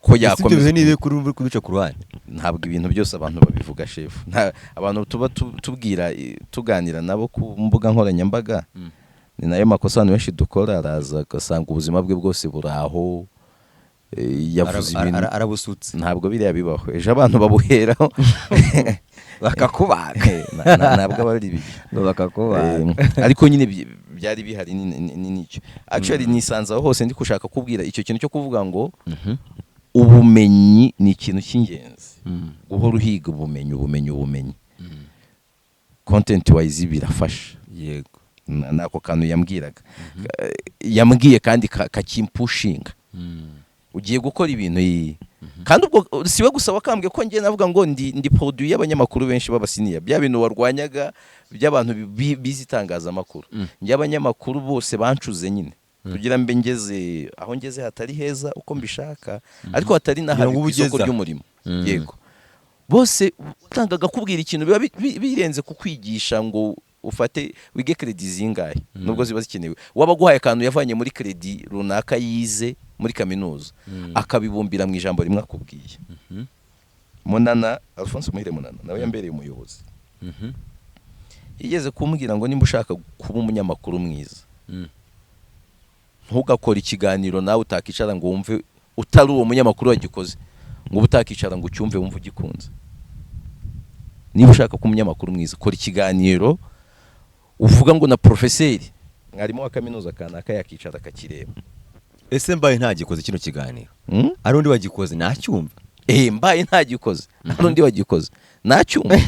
ko ibyo yakomeza nibe kubica ku ruhande. ntabwo ibintu byose abantu babivuga shefu. Abantu tuba tubwira tuganira nabo ku mbuga nkoranyambaga ni nayo makosa abantu benshi dukora, araza agasanga ubuzima bwe bwose buraho, yavuze ibintu arabusutse, ntabwo biriya bibaho, ejo abantu babuheraho bakakubaga ntabwo aba ari bibi bakakubaga. ariko nyine byari bihari nicyo actually nisanze aho hose ndi gushaka kubwira icyo kintu cyo kuvuga ngo ubumenyi ni ikintu cy'ingenzi, guhora uhiga ubumenyi content wise birafasha. Yego, nako kantu yambwiraga yambwiye kandi kakimpushinga, ugiye gukora ibintu kandi ubwo siwe gusa wakambwiye ko ngiye navuga ngo ndi produit y'abanyamakuru benshi b'abasiniya, bya bintu warwanyaga by'abantu bizi itangazamakuru, njye abanyamakuru bose bancuze nyine kugira mbe ngeze aho ngeze hatari heza uko mbishaka, ariko hatari n'ahabi ku isoko ry'umurimo. Yego, bose utangaga kubwira ikintu biba birenze kukwigisha ngo ufate wige credit zingahe, nubwo ziba zikenewe. Waba guhaye akantu yavanye muri credit runaka yize muri kaminuza akabibumbira mu ijambo rimwe akubwiye. Munana, Alphonse Muhire Munana nawe yambereye umuyobozi, yigeze kumbwira ngo nimba ushaka kuba umunyamakuru mwiza ntugakora ikiganiro nawe utakicara ngo wumve utari uwo munyamakuru wagikoze, ngo utakicara ngo ucyumve wumve ugikunze. Niba ushaka kuba umunyamakuru mwiza, kora ikiganiro uvuga ngo na profeseri mwarimu wa kaminuza kanaka yakicara akakireba. ese mbaye ntagikoze kino kiganiro ari undi wagikoze nacyumva? Mbaye ntagikoze ari undi wagikoze nacyumva.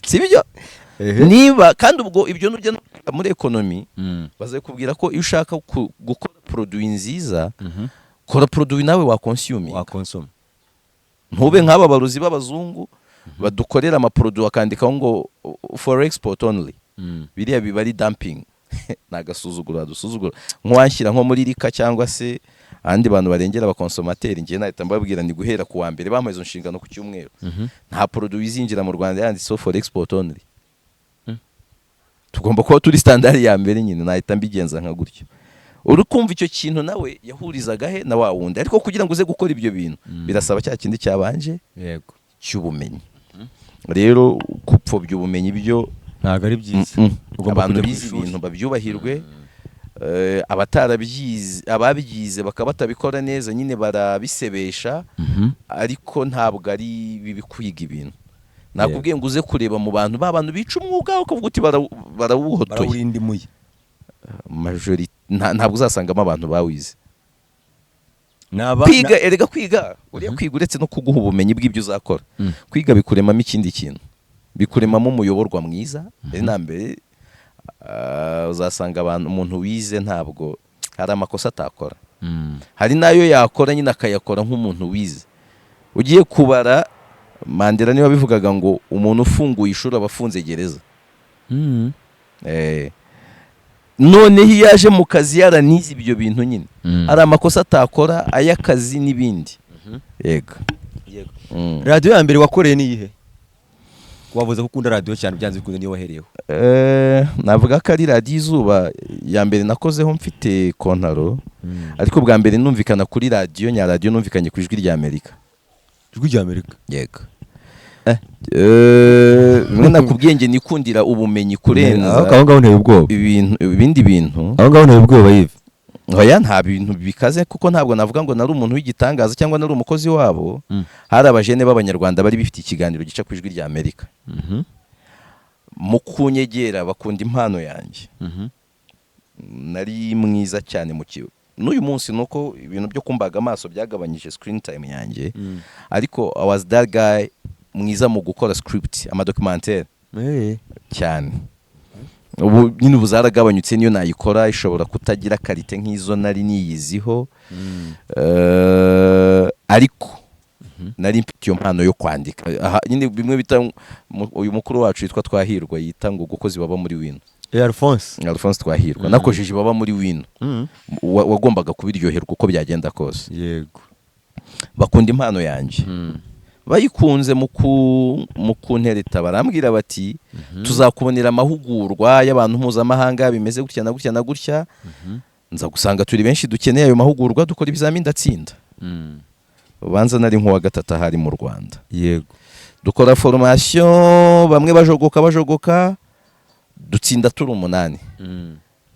Sibyo? Niba kandi ubwo ibyo nujya muri economy bazaye kubwira ko iyo ushaka gukora produit nziza, kora produit nawe wakonsuming, ntube nk'aba baruzi b'abazungu badukorera amaproduit akandikaho ngo for export only. Biriya biba ari dumping. Nagasuzugura dusuzugura nkwanshyira nko muri Rika cyangwa se andi bantu barengera abakonsomateri, ngiye nahita mbabwira ni guhera ku wa mbere bampaye izo nshingano ku cyumweru nta produit izinjira mu Rwanda yanditseho for export only. Tugomba kuba turi standard ya mbere nyine, nahita mbigenza nka gutyo. Uri kumva icyo kintu nawe yahurizaga he na wa wundi, ariko kugira ngo uze gukora ibyo bintu birasaba cya kindi cyabanje yego cy'ubumenyi. Rero kupfobya ubumenyi byo ntago ari byiza. Abantu bizi ibintu babyubahirwe, abatarabyize ababyize bakaba batabikora neza nyine barabisebesha, ariko ntabwo ari bibi kwiga ibintu. Nakubwiye ngo uze kureba mu bantu b'abantu bica umwuga ukavuga uti barawuhotoye, barawurindimuye. Majority ntabwo uzasangamo abantu bawize. Kwiga erega kwiga uriya kwiga uretse no kuguha ubumenyi bw'ibyo uzakora, kwiga bikuremamo ikindi kintu, bikuremamo umuyoborwa mwiza. Mbere uzasanga umuntu wize ntabwo hari amakosa atakora, hari nayo yakora nyine akayakora nk'umuntu wize. Ugiye kubara Mandela niwe bivugaga ngo umuntu ufunguye ishuri aba afunze gereza. None yaje mu kazi yaranize ibyo bintu nyine, hari amakosa atakora ay'akazi n'ibindi. Yego. Radio ya mbere wakoreye ni iyihe? Wavuze ko ukunda radio cyane, byanze bikunze niyo wahereyeho. Navuga ko ari Radio Izuba ya mbere nakozeho mfite kontaro, ariko bwa mbere numvikana kuri radio nya radio numvikanye ku Ijwi rya Amerika. Ijwi rya Amerika? Yego. Mwe nakubwiye nge nikundira ubumenyi kurenza aho ngaho nteye ubwoba ibindi bintu. Aho ngaho nteye ubwoba yive. Oya, nta bintu bikaze kuko ntabwo navuga ngo nari umuntu w'igitangaza cyangwa nari umukozi wabo. Hari abajene b'abanyarwanda bari bifite ikiganiro gica ku Ijwi rya Amerika. Mu kunyegera bakunda impano yanjye. Nari mwiza cyane mu kigo. N'uyu munsi nuko ibintu byo kumbaga amaso byagabanyije screen time yanjye, ariko I was that guy mwiza mu gukora script, amadocumentaire cyane. Ubu nyine ubuzaragabanyutse, niyo nayikora ishobora kutagira karite nk'izo nari niyiziho, ariko nari mfite iyo mpano yo kwandika. Nyine bimwe bita uyu mukuru wacu yitwa Twahirwa yita ngo gukozi baba muri wino. Alphonse Twahirwa nakojeje baba muri wino, wagombaga kubiryoherwa uko byagenda kose. Yego, bakunda impano yanjye. Bayikunze mu kuntereta barambwira bati tuzakubonera amahugurwa y'abantu mpuzamahanga bimeze gutya na gutya na gutya, nza gusanga turi benshi dukeneye ayo mahugurwa, dukora ibizamini ndatsinda. ubanza nari nk'uwa gatatu ahari mu Rwanda. yego Dukora formation, bamwe bajogoka dutsinda turi 8,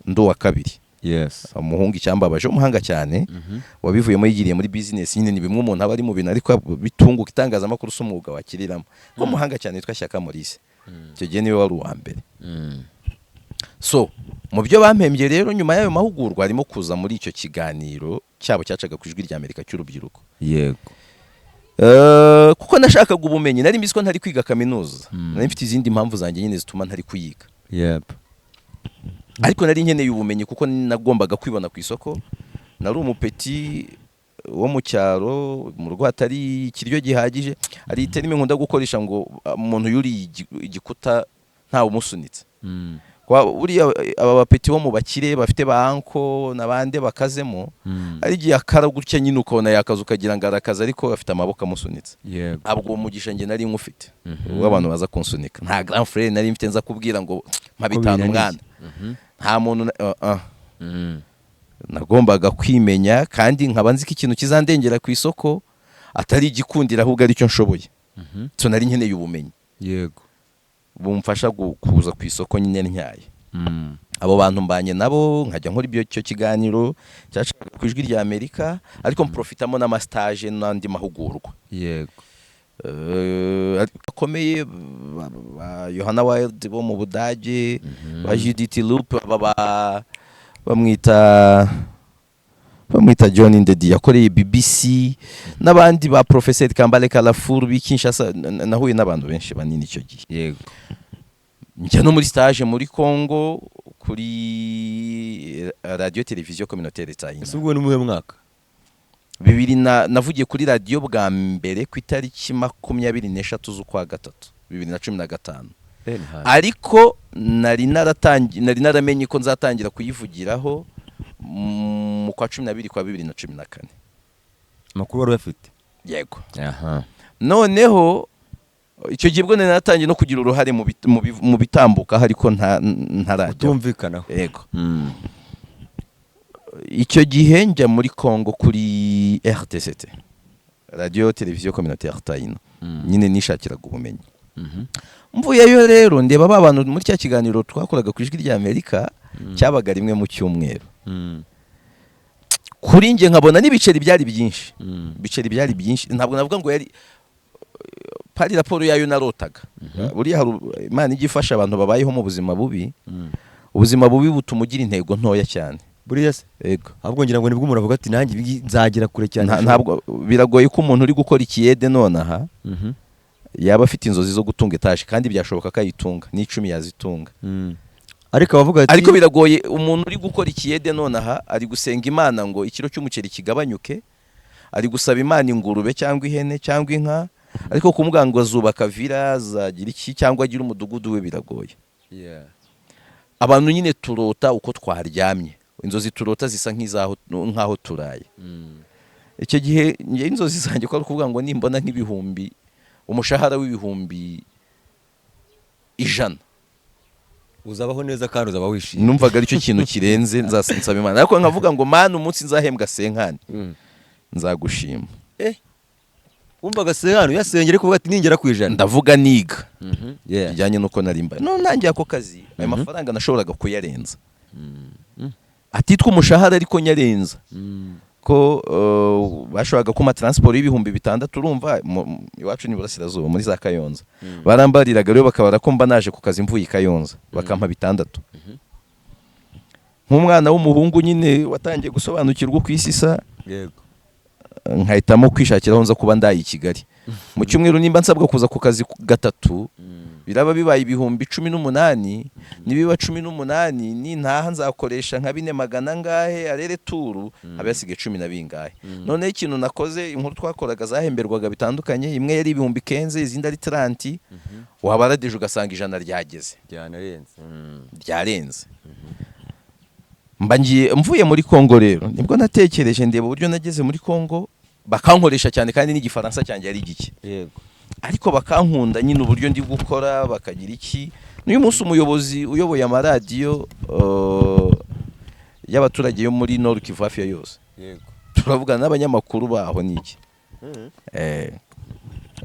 ndi uwa kabiri. yes Umuhungu icyambabaje umuhanga cyane, wabivuyemo yigiriye muri business nyine, ni bimwe umuntu aba ari mu bintu ariko bitunguka itangazamakuru s'umwuga wakiriramo, ko muhanga cyane yitwa Shyaka Maurice. Icyo gihe niwe wari uwa mbere. So mu byo bampembye rero nyuma y'ayo mahugurwa harimo kuza muri icyo kiganiro cyabo cyacaga ku Ijwi ry'Amerika cy'urubyiruko. yego Kuko nashakaga ubumenyi, nari mbizi ko ntari kwiga kaminuza, nari mfite izindi mpamvu zanjye nyine zituma ntari kuyiga, yep ariko nari nkeneye ubumenyi kuko nagombaga kwibona ku isoko. Nari umupeti wo mu cyaro, mu rugo hatari ikiryo gihagije, ari terime nkunda gukoresha ngo umuntu yuri igikuta ntawe umusunitse. Kwa buriya aba bapeti bo mu bakire bafite ba anko nabande bakazemo, ari giye akara gutya nyine ukabona yakaza ukagira ngo arakaza, ariko afite amaboko amusunitse. yego Abwo umugisha nge nari nkufite ubwo abantu baza kunsunika, nta grand frère nari mfite nza kubwira ngo mpabitana umwana, nta muntu nagombaga kwimenya, kandi nkaba nzi ko ikintu kizandengera ku isoko atari igikundira ahubwo ari cyo nshoboye. So nari nkeneye ubumenyi yego bumfasha kuza ku isoko nyine ntyaye. Abo bantu mbanye nabo nkajya nkora icyo kiganiro cyacaga ku Ijwi ry'Amerika, ariko mprofitamo n'amastage n'andi mahugurwa. yego Akomeye ba Johanna Wild bo mu Budage, ba Judith Loop, bamwita John Ndedi yakoreye BBC, n'abandi ba Professeur Kambale Kalafuru b'Kinshasa. Nahuye n'abantu benshi banini icyo gihe. yego Njya no muri stage muri Congo kuri radio television communautaire Tayina. ubwo ni muhe mwaka? 2000 navugiye kuri radio bwa mbere ku itariki 23 z'ukwa gatatu 2015. Ariko nari naramenye ko nzatangira kuyivugiraho mu kwa 12 kwa 2014. Makuru wari bafite? Yego. Aha. Noneho icyo gihe bwo naratangiye no kugira uruhare mu bitambuka, ariko ntarajya utumvikanaho. Yego. Icyo gihe njya muri Congo kuri RTCT, radio television communautaire Tayina. Nyine nishakiraga ubumenyi. Mvuyeyo rero ndeba abantu muri cya kiganiro twakoraga ku Ijwi ry'Amerika cyabaga rimwe mu cyumweru. Kuri nge nkabona n'ibiceri byari byinshi. Ibiceri byari byinshi, ntabwo navuga ngo yari pari raporo yayo narotaga. Buriya Imana igifasha abantu babayeho mu buzima bubi. Ubuzima bubi butuma ugira intego ntoya cyane. Buriya se? Yego. Ahubwo ngira ngo nibwo umuntu avuga ati nanjye nzagera kure cyane. Ntabwo biragoye ko umuntu uri gukora ikiyede nonaha yaba afite inzozi zo gutunga etaje, kandi byashoboka ko ayitunga n'10 yazitunga. Ariko abavuga ati ariko biragoye umuntu uri gukora ikiyede nonaha ari gusenga Imana ngo ikiro cy'umuceri kigabanyuke, ari gusaba Imana ingurube cyangwa ihene cyangwa inka, ariko kumubwira ngo azubaka villa zagira iki cyangwa agira umudugudu we biragoye. Abantu nyine turota uko twaryamye, inzozi turota zisa nk'aho turaye. Icyo gihe nge inzozi zanjye ko ari kuvuga ngo nimbona nk'ibihumbi, umushahara w'ibihumbi 100 uzabaho neza kandi uzaba wishimye. Numvaga ari cyo kintu kirenze nzasaba Imana, ariko nkavuga ngo Mana umunsi nzahembwa senkani nzagushima. Wumvaga senkani yasengere kuvuga ati ningera ku 100 ndavuga niga bijyanye nuko narimba no nangiye ako kazi, ayo mafaranga nashoboraga kuyarenza atitwa umushahara, ariko nyarenza ko bashoboraga kuma transport y'ibihumbi 6, urumva iwacu ni Burasirazuba muri za Kayonza. Barambariraga rero bakabara ko mba naje ku kazi mvuye Kayonza, bakampa 6. Nk'umwana w'umuhungu nyine watangiye gusobanukirwa ku isisa. Yego. Nkahitamo kwishakiraho nza kuba ndayi Kigali. Mu cyumweru nimba nsabwa kuza ku kazi 3, biraba bibaye ibihumbi 18, nibiba 18 nintaha nzakoresha nka 400 ngahe arere turu abasige 10 na bingahe. None ikintu nakoze, inkuru twakoraga zahemberwaga bitandukanye, imwe yari ibihumbi 15, izindi ari 30. Wabaradeje ugasanga 100 ryageze, ryarenze. Mvuye muri Congo rero nibwo natekereje ndeba uburyo nageze muri Congo, bakankoresha cyane kandi n'igifaransa cyanjye ari gike. Yego. Ariko bakankunda nyine uburyo ndi gukora, bakagira iki. N'uyu munsi umuyobozi uyoboye amaradiyo y'abaturage yo muri Nord Kivu hafi yose. Yego. Turavugana n'abanyamakuru baho niki.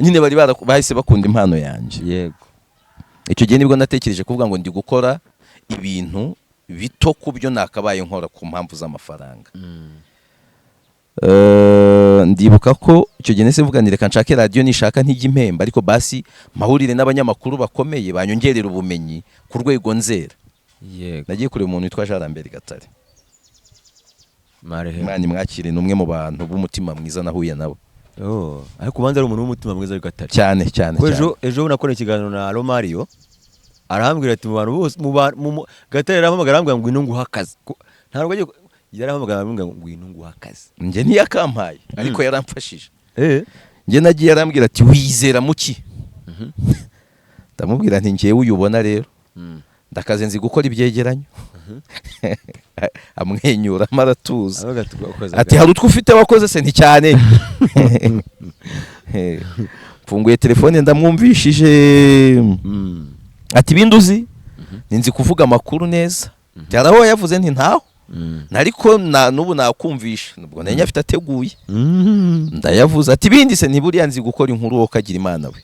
nyine bari bahise bakunda impano yanjye. yego Icyo gihe nibwo natekereje kuvuga ngo ndi gukora ibintu bito ku byo nakabaye nkora ku mpamvu z'amafaranga. Ndibuka ko icyo gihe nese mvuga reka nshake radio nishaka ntijya impemba, ariko basi mahurire n'abanyamakuru bakomeye banyongerera ubumenyi ku rwego nzera. yego Nagiye kureba umuntu witwa Jean Lambert Gatare. Marehe. Imana imwakire, ni umwe mu bantu b'umutima mwiza nahuye nabo. Ariko ubanza ari umuntu w'umutima mwiza ariko atari Cyane cyane. ejo nakoreye ikiganiro na Romario arambwira ati mu bantu bose Gatare arahamagara arambwira ngo inungu hakaze ntabwo agiye yarahamagara arambwira ngo inungu hakaze Nje ntiyakampaye ariko yaramfashije. Nje nagiye arambwira ati wizera muki. Ndamubwira nti ngiye uyubona rero ndakaze nzi gukora ibyegeranyo. Amwenyura maratuza ati hari utwo ufite wakoze se nticyane. Mfunguye telefone ndamwumvishije ati binduzi ninzi kuvuga amakuru neza. Byaraho yavuze nti ntaho nariko nubu nakumvisha nubwo nenya afite ateguye. Ndayavuze ati bindi se ntiburiya nzi gukora inkuru wo kagira Imana we.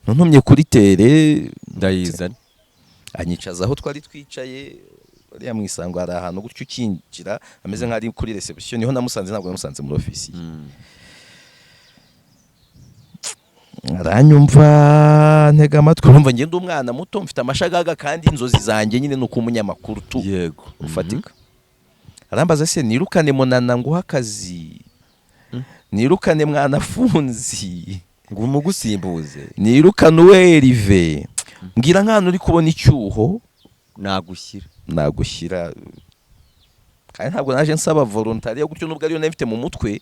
Ntuntumye kuri tere ndayizana anyicaza aho twari twicaye ariya mwisango hari ahantu gutyo ukinjira ameze nk'ari kuri reception, niho namusanze, ntabwo namusanze muri ofisi. Aranyumva ntega amatwi, urumva ngende umwana muto mfite amashagaga kandi inzozi zanjye nyine nuko umunyamakuru tu yego ufatika. Arambaza se nirukane Munana nguha akazi, nirukane Mwanafunzi ngo umugusimbuze, nirukane Uwerive, mbwira nk'ahantu uri kubona icyuho nagushyira. Kandi ntabwo naje nsaba voluntary gutyo, nubwo ariyo nafite mu mutwe.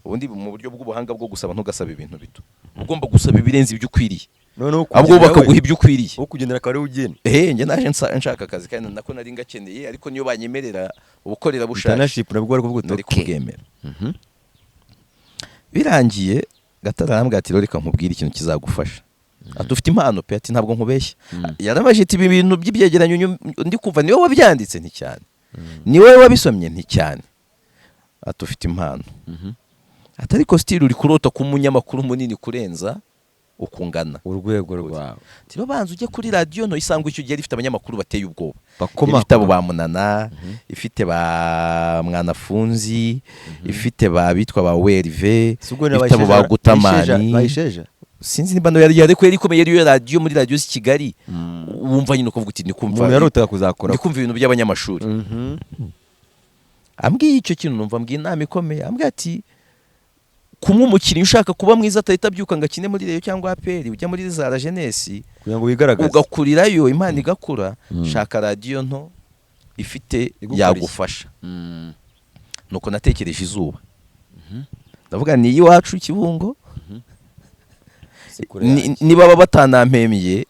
Ubundi mu buryo bw'ubuhanga bwo gusaba ntugasaba ibintu bito, ugomba gusaba ibirenze ibyo ukwiriye, ahubwo bakaguha ibyo ukwiriye. wo kugendera kare ugene Nje naje nshaka akazi kandi nako nari ngakeneye, ariko niyo banyemerera ubukorera bushaka internship nabwo ariko nari kubwemera. Birangiye Gatara arambwira ati reka nkubwire ikintu kizagufasha. Atufite impano pe, ati ntabwo nkubeshya. Yaramaje iti ibi bintu by'ibyegeranyo ndi kuva niwe wabyanditse nti cyane, niwe wabisomye nti cyane. Atufite impano. Atari ko style uri kurota ku munyamakuru munini kurenza ukungana urwego rwawe. Tiro banza ujye kuri radio no Isango icyo gihe rifite abanyamakuru bateye ubwoba. Ifite abo ba Munana, ifite ba Mwanafunzi, ifite ba bitwa ba Werive, ifite abo ba Gutamani. Bayisheja Sinzi niba no yari ko ikomeye yari radio muri radio z'i Kigali. Wumva nyine kuvuga uti ndikumva yarota kuzakora, ndikumva ibintu by'abanyamashuri. Ambwiye icyo kintu numva mbwiye inama ikomeye. Ambwiye ati kumwe umukinnyi ushaka kuba mwiza atahita abyuka ngo akine muri Rayon cyangwa APR, ujya muri za la jeunesse kugira ngo wigaragaze, ugakurirayo Imana igakura. Shaka radio nto ifite yagufasha. Nuko natekereje Izuba. Ndavuga ni iwacu Kibungo. Niba baba batanampemiye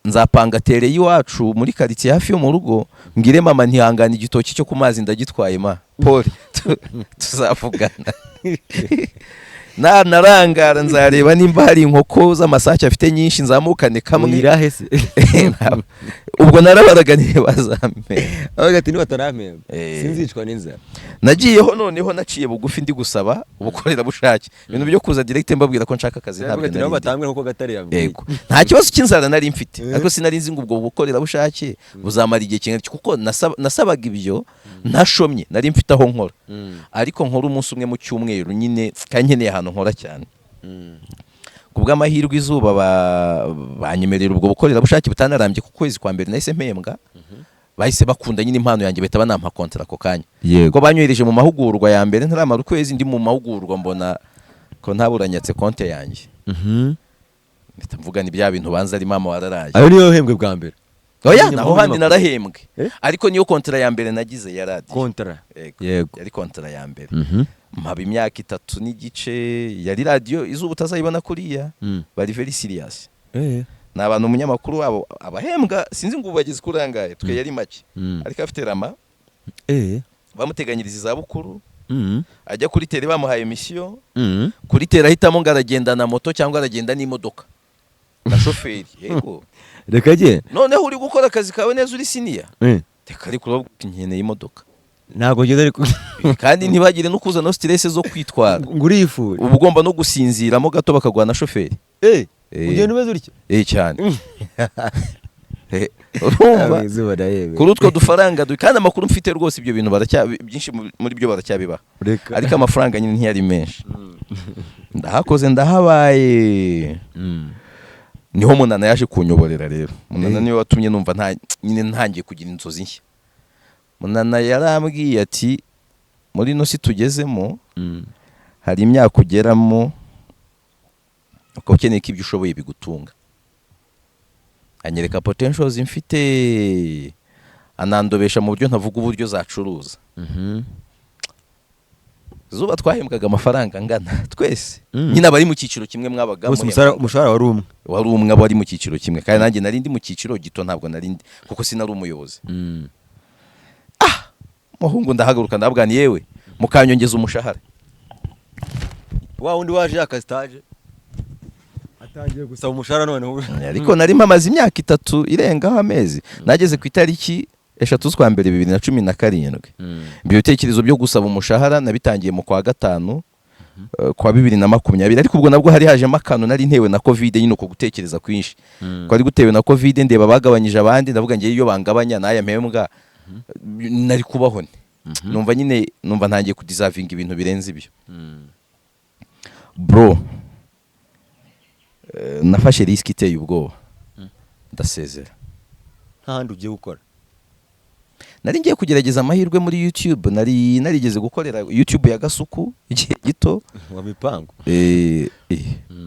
nzapanga tere y'iwacu muri quartier hafi yo mu rugo, mbwire mama ntihangana igitoki cyo ku mazi ndagitwaye ma Paul tuzavugana. Narangara nzareba nimba hari inkoko z'amasake afite nyinshi nzamukane kamwe irahese. Ubwo narabaraganiye bazampe avuga ati niba tarampemba sinzicwa n'inzara. Nagiyeho noneho naciye bugufi ndi gusaba ubukorera bushake, ibintu byo kuza direct mbabwira ko nshaka akazi ntabwo nari batambwe nkuko Gatare yambwiye. Yego nta kibazo cy'inzara nari mfite, ariko sinari nzi ngo ubwo bukorera bushake buzamara igihe kingana kuko nasabaga ibyo ntashomye, nari mfite aho nkora. Ariko nkora umunsi umwe mu cyumweru nyine kankeneye ahantu nkora cyane. Kubw'amahirwe Izuba banyemerera ubwo bukorera bushake butanarambye ku kwezi kwa mbere nahise mpembwa. Bahise bakunda nyine impano yanjye bahita banampa contract ako kanya. Ko banyohereje mu mahugurwa ya mbere ntaramara ukwezi ndi mu mahugurwa mbona ko ntaburanyatse konte yanjye. Mpita mvuga ni bya bintu banza ari mama wararaje. Ayo niyo hembwe bwa mbere. Oya naho handi narahembwe. Ariko niyo contract ya mbere nagize ya radio. Contract. Yego. Yari contract ya mbere. Mpaba imyaka 3 n'igice yari radio Izuba utazayibona kuriya. Bari very serious. N'abantu umunyamakuru wabo abahembwa sinzi ngo ubageze kurangaye twe yari make. Ariko afite rama. Bamuteganyiriza izabukuru. Ajya kuri tele bamuhaye mission. Kuri tele ahitamo ngaragenda na moto cyangwa aragenda n'imodoka. Na chauffeur. Yego. Reka je. Noneho uri gukora akazi kawe neza uri senior. Reka ari kurabwa nkeneye imodoka. ntabwo ngeze ariko kandi ntibagire no kuzana stress zo kwitwara. ngo urifure Uba ugomba no gusinziramo gato bakaguha na shoferi. ugenda umeze utyo Cyane. Urumva izuba ndahebe kuri utwo dufaranga kandi amakuru mfite rwose ibyo bintu byinshi muri byo baracyabibaha, ariko amafaranga nyine ntiyari menshi. Ndahakoze ndahabaye. Niho Munana yaje kunyoborera rero. Munana niwe watumye numva nyine ntangiye kugira inzozi nshya. Munana yarambwiye ati muri no si tugezemo hari imyaka ugeramo ukaba ukeneye ko ibyo ushoboye bigutunga. Anyereka potentials mfite, anandobesha mu buryo ntavuga uburyo zacuruza. Zuba twahembwaga amafaranga angana twese. Nyine abari mu cyiciro kimwe mwabaga umushahara wari umwe abari mu cyiciro kimwe, kandi nanjye nari ndi mu cyiciro gito, ntabwo nari ndi kuko sinari umuyobozi. Muhungu ndahaguruka ndabwani yewe mukanyongeza umushahara. Wa wundi waje yakasitaje atangiye gusaba umushahara none. Ariko nari mpamaze imyaka 3 irengaho amezi. Nageze ku itariki 3 z'ukwa mbere 2017. Ibyo bitekerezo byo gusaba umushahara nabitangiye mu kwa gatanu kwa 2020, ariko ubwo nabwo hari hajemo akantu nari ntewe na covid, nyine uko gutekereza kwinshi kwari gutewe na covid, ndeba bagabanyije abandi, ndavuga ngiye iyo bangabanya naya mpembwa nari kubaho. Numva ntangiye kudeservinga ibintu birenze ibyo. Bro, nafashe risk iteye ubwoba ndasezera. Nta handi ugiye gukora? Nari ngiye kugerageza amahirwe muri YouTube. Narigeze gukorera YouTube ya Gasuku igihe gito wa mipango.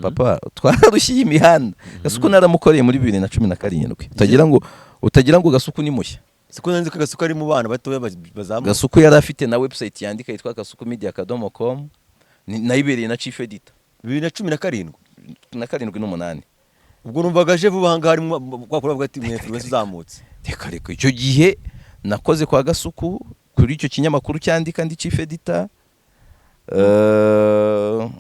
Papa twararushiye imihanda. Gasuku naramukoreye muri 2017. Utagira ngo Gasuku ni mushya. Siko nanze ko Gasuku ari mu bana batoya bazamu. Gasuku yari afite na website yandika yitwa gasukumedia.com, nayibereye na chief editor 2017 na 7 n'umunani. Ubwo numvaga je vuba hanga harimo kwakora bwa ati mwefluence uzamutse. Reka icyo gihe nakoze kwa Gasuku kuri icyo kinyamakuru cyandika ndi chief editor.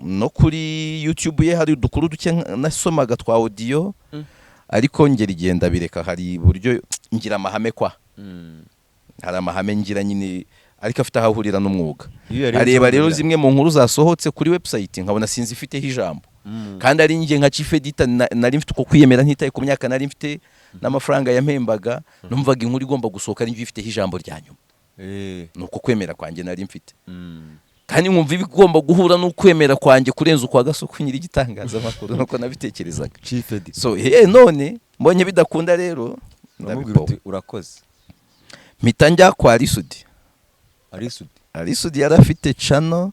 No kuri YouTube ye hari udukuru duke nasomaga twa audio, ariko ngera igenda bireka. Hari buryo ngira amahame kwa hari amahame ngira nyine, ariko afite ahahurira n'umwuga. Areba rero zimwe mu nkuru zasohotse kuri website nkabona sinzi ifiteho ijambo, kandi ari ngiye nka chief editor nari mfite uko kwiyemera ntitaye ku myaka nari mfite n'amafaranga yampembaga. Numvaga inkuru igomba gusohoka ari ngiye ifiteho ijambo rya nyuma. Nuko kwemera kwanjye nari mfite, kandi nkumva ibigomba guhura n'ukwemera kwanjye kurenza ukwa Gasuku nyiri gitangazamakuru nuko nabitekerezaga chief editor. So none mbonye bidakunda rero ndabibona urakoze. Mpita njya kwa Arisudi yari afite channel,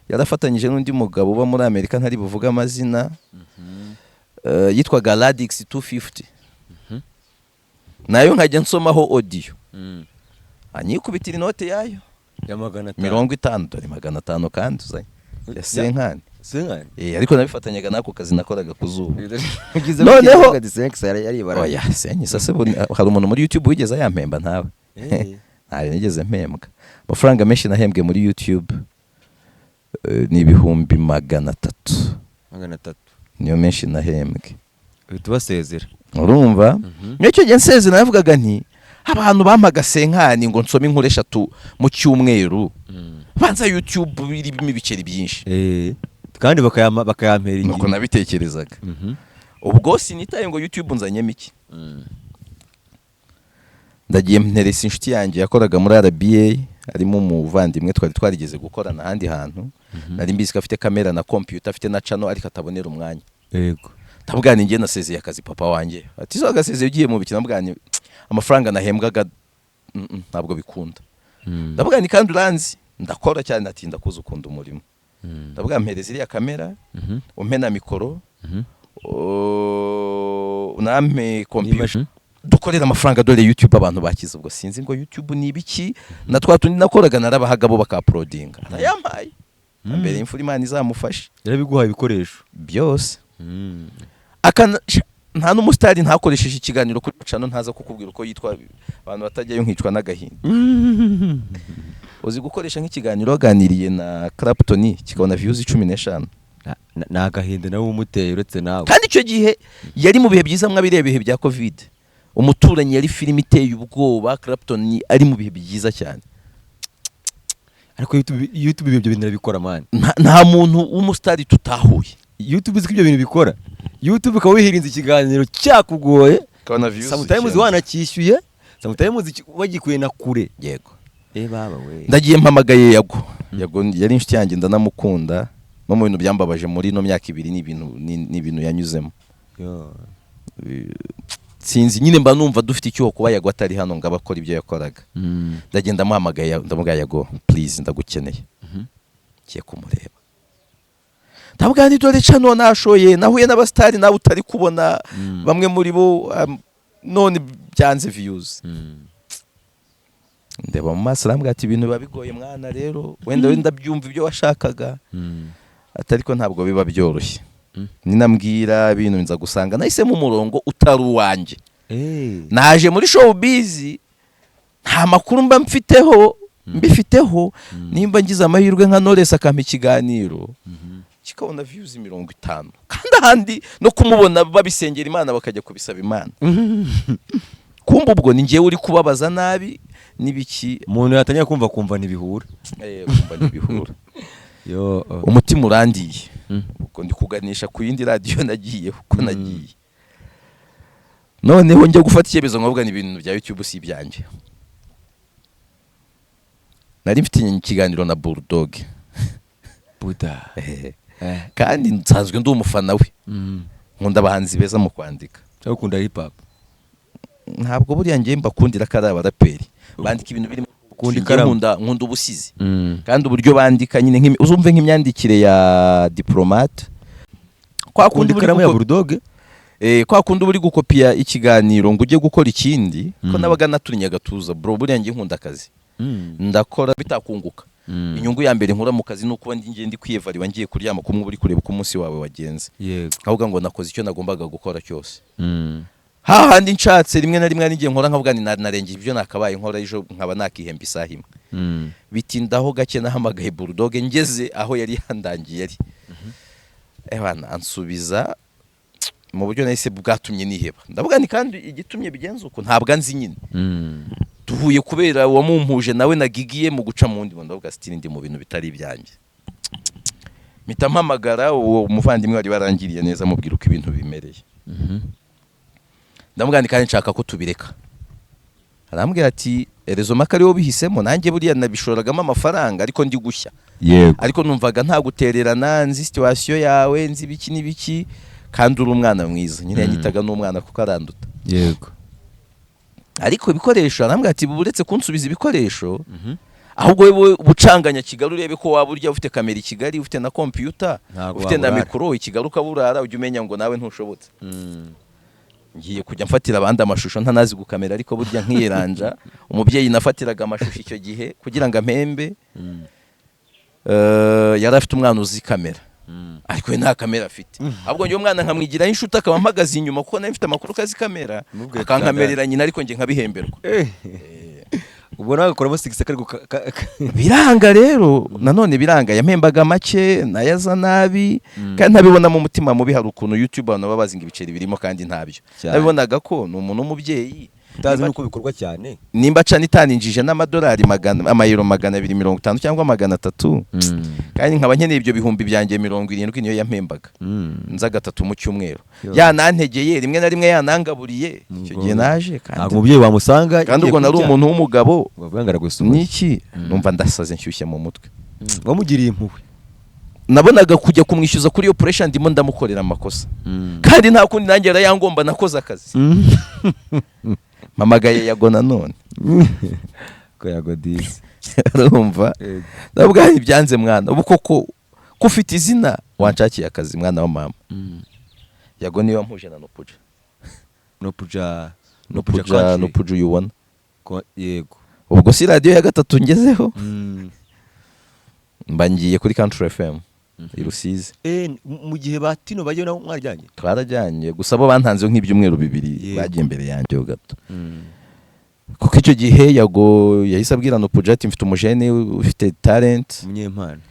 yarafatanyije n'undi mugabo uba muri Amerika ntari buvuga amazina, yitwaga Radix 250. Nayo nkajya nsomaho audio. Anyikubitira inote yayo ya 500 ari 500 kandi uzanye ya senkani. Ariko nabifatanyaga nako kazi nakoraga ku Zuba. Noneho oya senyi sase hari umuntu muri YouTube wigeze yampemba ntawe. Ntawe nigeze mpembwa. Amafaranga menshi nahembwe muri YouTube ni 300,000. Niyo menshi nahembwe. Tubasezera. Urumva? Nicyo gihe nsezera navugaga nti abantu bampaga senkani ngo nsome inkuru 3 mu cyumweru. Banza YouTube birimo ibiceri byinshi. Kandi bakayampera ingi. Nuko nabitekerezaga. Ubwo sinitaye ngo YouTube nzanyemo iki. Ndagiye mperesa inshuti yanjye yakoraga muri RBA, arimo umuvandimwe twarigeze gukorana ahandi hantu. Nari mbizi ko afite kamera na computer, afite na channel ariko atabonera umwanya. Yego. Tabwani ngiye nasezeye akazi papa wanjye. Ati zo agasezeye ugiye mu bikina mbwani amafaranga nahembwaga ntabwo bikunda. Ndabwani kandi uranzi ndakora cyane natinda kuza ukunda umurimo. Ndabwa mpereza iriya kamera, umpe na mikoro, unampe computer. Dukorera amafaranga dore YouTube abantu bakize. Ubwo sinzi ngo YouTube ni ibiki, na twatundi nakoraga narabahaga bo bakauploadinga. Yampaye mbere imfura Imana izamufashe. Yarabiguhaye ibikoresho byose. Nta n'umustari ntakoresheje ikiganiro kuri channel ntaza kukubwira uko yitwa, abantu batajyayo nkicwa n'agahinda. Uzi gukoresha nk'ikiganiro waganiriye na Clapton kikabona views 15. N'agahinda nawe umuteye uretse nawe. Kandi icyo gihe yari mu bihe byiza mwabireba bihe bya covid. Umuturanyi yari filime iteye ubwoba, Clapton ari mu bihe byiza cyane. ariko YouTube ibyo bintu irabikora man. nta muntu w'umusitari tutahuye. YouTube uzi ko ibyo bintu bikora. YouTube ukaba wihirinze ikiganiro cyakugoye, Ukabona views sometimes zicyenda. wanakishyuye, sometimes wagikuye na kure. Yego. Baba we. Ndagiye mpamagaye Yago yari inshuti yanjye ndanamukunda, no mu bintu byambabaje muri no myaka ibiri n'ibintu yanyuzemo. Yo. Sinzi nyine mba numva dufite icyo kuba Yago atari hano ngo abakora ibyo yakoraga. Ndagenda mpamagaye ndamugaye Yago please ndagukeneye. Kiye kumureba. Ndabwa ni dore cano nashoye nahuye n'abastari nawe utari kubona bamwe muri bo none byanze views. Ndeba mu maso arambwira ati ibintu biba bigoye mwana rero wenda byumva ibyo washakaga atari ko ntabwo biba byoroshye. Ninambwira ibintu nza gusanga nahise mu murongo utari uwanjye. Naje muri showbiz nta makuru mba mbifiteho nimba ngize amahirwe nka Knowless akampa ikiganiro kikabona views 50 kandi ahandi no kumubona babisengera Imana bakajya kubisaba Imana. Kumva ubwo ni ngewe uri kubabaza nabi nibiki umuntu yatangiye kumva ntibihura. Kumva ntibihura. Yo umutima urandiye uko ndi kuganisha ku yindi radio nagiye uko nagiye. Noneho njye gufata icyemezo nkavuga ni ibintu bya YouTube si ibyanjye. Nari mfite ikiganiro na Bulldog Buda. Kandi nsanzwe ndi umufana we. Nkunda abahanzi beza mu kwandika. Cyangwa ukunda hip hop? Ntabwo buriya ngiye mbakundira ko ari abaraperi bandika ibintu birimo nkunda ubusizi. Kandi uburyo bandika nyine uzumve nk'imyandikire ya diplomate kwa kundi ikaramu ya Bulldog. Kwa kundi uri gukopiya ikiganiro ngo ujye gukora ikindi ko nabaga naturinya gatuza bro buriya ngiye nkunda akazi. Ndakora bitakunguka. Inyungu ya mbere nkura mu kazi nuko ndi kwiyevariwa ngiye kuryama kumwe buri kureba ko umunsi wawe wagenze. Yego. Avuga ngo nakoze icyo nagombaga gukora cyose. Hahandi nshatse rimwe na rimwe n'igihe nkora nkavuga ni narengeye ibyo nakabaye nkora ejo nkaba nakihemba isaha imwe. Bitindaho gake nahamagaye Bulldog ngeze aho yari yandangiye yari. Ebana ansubiza mu buryo nahise bwatumye niheba. Ndavuga ni kandi igitumye bigenza uko ntabwo anzi nyine. Tuhuye kubera wamumpuje nawe nagigiye mu guca mu ndi ndavuga stili ndi mu bintu bitari ibyanjye. Mita mpamagara uwo umuvandimwe wari barangiriye neza mubwira uko ibintu bimereye. Ndamugani kandi nshaka ko tubireka. Arambwira ati erezo makari wo bihisemo nanjye buriya nabishoragamo amafaranga ariko ndi gushya. Yego. Ariko numvaga nta gutererana nzi situation yawe nzi biki nibiki kandi uri umwana mwiza. Nyine yanyitaga n'umwana kuko aranduta. Yego. Ariko ibikoresho arambwira ati buretse kunsubiza ibikoresho ahubwo wewe ubucanganya Kigali urebe ko waba urya ufite kamera i Kigali ufite na computer ufite na mikoro i Kigali ukaburara ujye umenya ngo nawe ntushobotse. Ngiye kujya mfatira abandi amashusho ntanazi gukamera ariko burya nkiyeranja umubyeyi nafatiraga amashusho icyo gihe kugira ngo ampembe. Yari afite umwana uzi kamera ariko we nta kamera afite. Ahubwo njye umwana nkamwigira inshuti akaba mpagaze inyuma kuko nawe mfite amakuru kazi kamera akankamerera nyina ariko nge nkabihemberwa. Ubwo nagakoramo 6 kari biranga rero nanone biranga yampembaga make nayaza nabi kandi ntabibona mu mutima mubi. Hari ukuntu YouTube abantu babazinga ibiceri birimo kandi ntabyo nabibonaga ko ni umuntu w'umubyeyi utazi nuko bikorwa cyane. Nimba cana itaninjije n'amadolari amayero 250 cyangwa 300 kandi nkaba nkeneye ibyo bihumbi byanjye 70 niyo yampembaga nza gatatu mu cyumweru. Yanantegeye rimwe na rimwe yanangaburiye icyo gihe naje kandi umubyeyi wamusanga kandi ubwo nari umuntu w'umugabo bavangara gusoma niki numva ndasaze nshyushye mu mutwe. Wamugiriye impuhwe. Nabonaga kujya kumwishyuza kuri iyo pressure ndimo ndamukorera amakosa kandi nta kundi nanjye yarayangomba nakoze akazi. Mamagaye Yago nanone ko Yago disi urumva ndabwa ibyanze mwana ubu koko kufite izina wanshakiye akazi mwana wa mama. Yago niyo wampuje na Nopuja yubona ko. Yego. Ubwo si radio ya gatatu ngezeho mba ngiye kuri Country FM i Rusizi. Mu gihe batino bagiye na mwarajyanye twarajyanye gusa bo bantanzeho nk'ibyumweru bibiri bagiye imbere yanjye ho gato. Kuko icyo gihe Yago yahise abwira Nopuja ati mfite umujene ufite talent umunyempano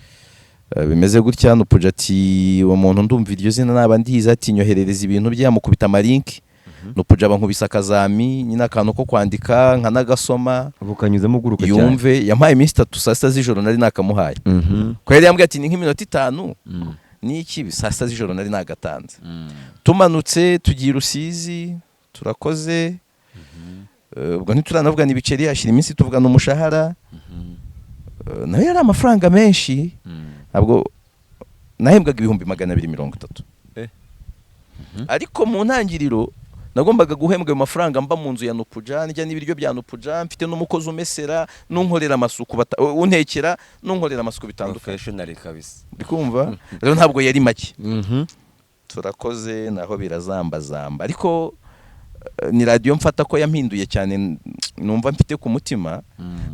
bimeze gutya. Nopuja ati uwo muntu ndumva iryo zina naba ndiza ati nyoherereza ibintu byamukubita amalinki Nupuja bankubisa akazami nyine akantu ko kwandika nkanagasoma ukanyuzamo uguruka cyane yumve. Yampaye iminsi 3 saa sita z'ijoro nari nakamuhaye ko yari yambwiye ati ni nk'iminota 5 n'iki saa sita z'ijoro nari nagatanze. Tumanutse tugiye Rusizi turakoze ubwo ntituranavugana ibiceri ashira iminsi tuvugana umushahara nayo yari amafaranga menshi ntabwo nahembwaga 230. Ariko mu ntangiriro nagombaga guhembwa ayo mafaranga mba mu nzu ya Nupuja njya n'ibiryo bya Nupuja mfite n'umukozi umesera n'unkorera amasuku untekera n'unkorera amasuku bitandukanye professional kabisa ndikumva rero ntabwo yari make. Turakoze naho birazambazamba ariko ni radio mfata ko yampinduye cyane numva mfite ku mutima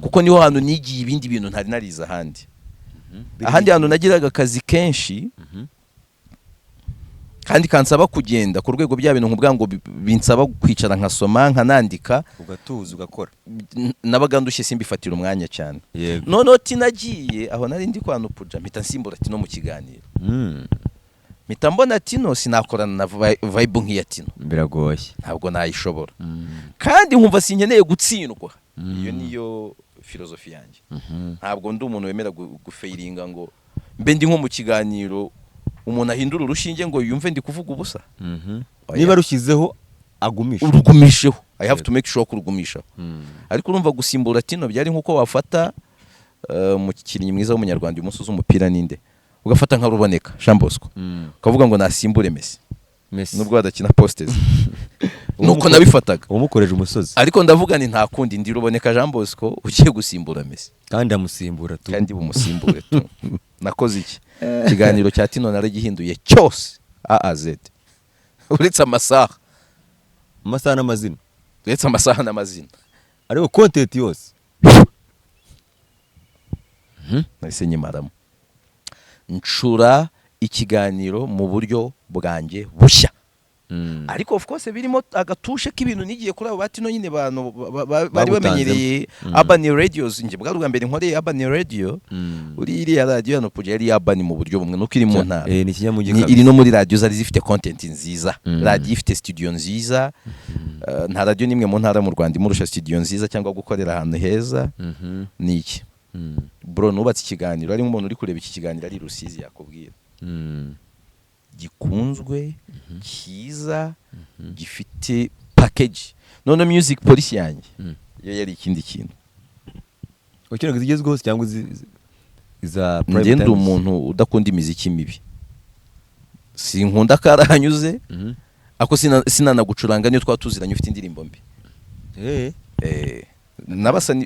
kuko niho hantu nigiye ibindi bintu ntari nariza ahandi. Ahandi hantu nagiraga akazi kenshi kandi kansaba kugenda ku rwego bya bintu nkubwa ngo binsaba kwicara nkasoma nkanandika ugatuza ugakora nabaga ndushye simbifatira umwanya cyane. None tinagiye aho nari ndi kwa Nupuja mpita nsimbura Tino mu kiganiro mpita mbona Tino sinakorana na vibe nk'iya Tino biragoye ntabwo nayishobora kandi nkumva sinkeneye gutsindwa. Iyo niyo filozofi yanjye. Ntabwo ndi umuntu wemera gufeiringa ngo mbe ndi nko mu kiganiro umuntu ahindura urushinge ngo yumve ndi kuvuga ubusa. Niba rushyizeho agumisha urugumisheho I have to make sure kurugumisha. Ariko urumva gusimbura Tino byari nkuko wafata mu kirinyi mwiza w'umunyarwanda umunsi uz'umupira ninde ugafata nka Ruboneka Jean Bosco ukavuga ngo nasimbure Messi nubwo badakina postes nuko nabifataga umukoreje umusozi. Ariko ndavuga ni nta kundi ndi Ruboneka Jean Bosco ugiye gusimbura Messi kandi amusimbura tu kandi bumusimbure tu. Nakoze iki kiganiro cya Tino naragihinduye cyose A Z uretse amasaha n'amazina uretse amasaha n'amazina ariko content yose nahise nyimaramo ncura ikiganiro mu buryo bwanjye bushya. Ariko of course birimo agatushe k'ibintu nigiye kuri abo batino nyine bantu bari bamenyereye Urban Radios nje bwa rugambere nkoreye Urban Radio uri iri ya radio ya Nupuja yari Urban mu buryo bumwe nuko iri mu ntara ni kinyamugika iri no muri radio zari zifite content nziza radio ifite studio nziza nta radio nimwe mu ntara mu Rwanda imurusha studio nziza cyangwa gukorera ahantu heza niki bro nubatse ikiganiro ari umuntu uri kureba iki kiganiro ari Rusizi yakubwira gikunzwe kiza gifite package none music policy yanjye yo yari ikindi kintu ukiraga zigezweho cyangwa iza private ndende umuntu udakunda imiziki mibi sinkunda karahanyuze ako sinanagucuranga niyo twatuziranye ufite indirimbo mbi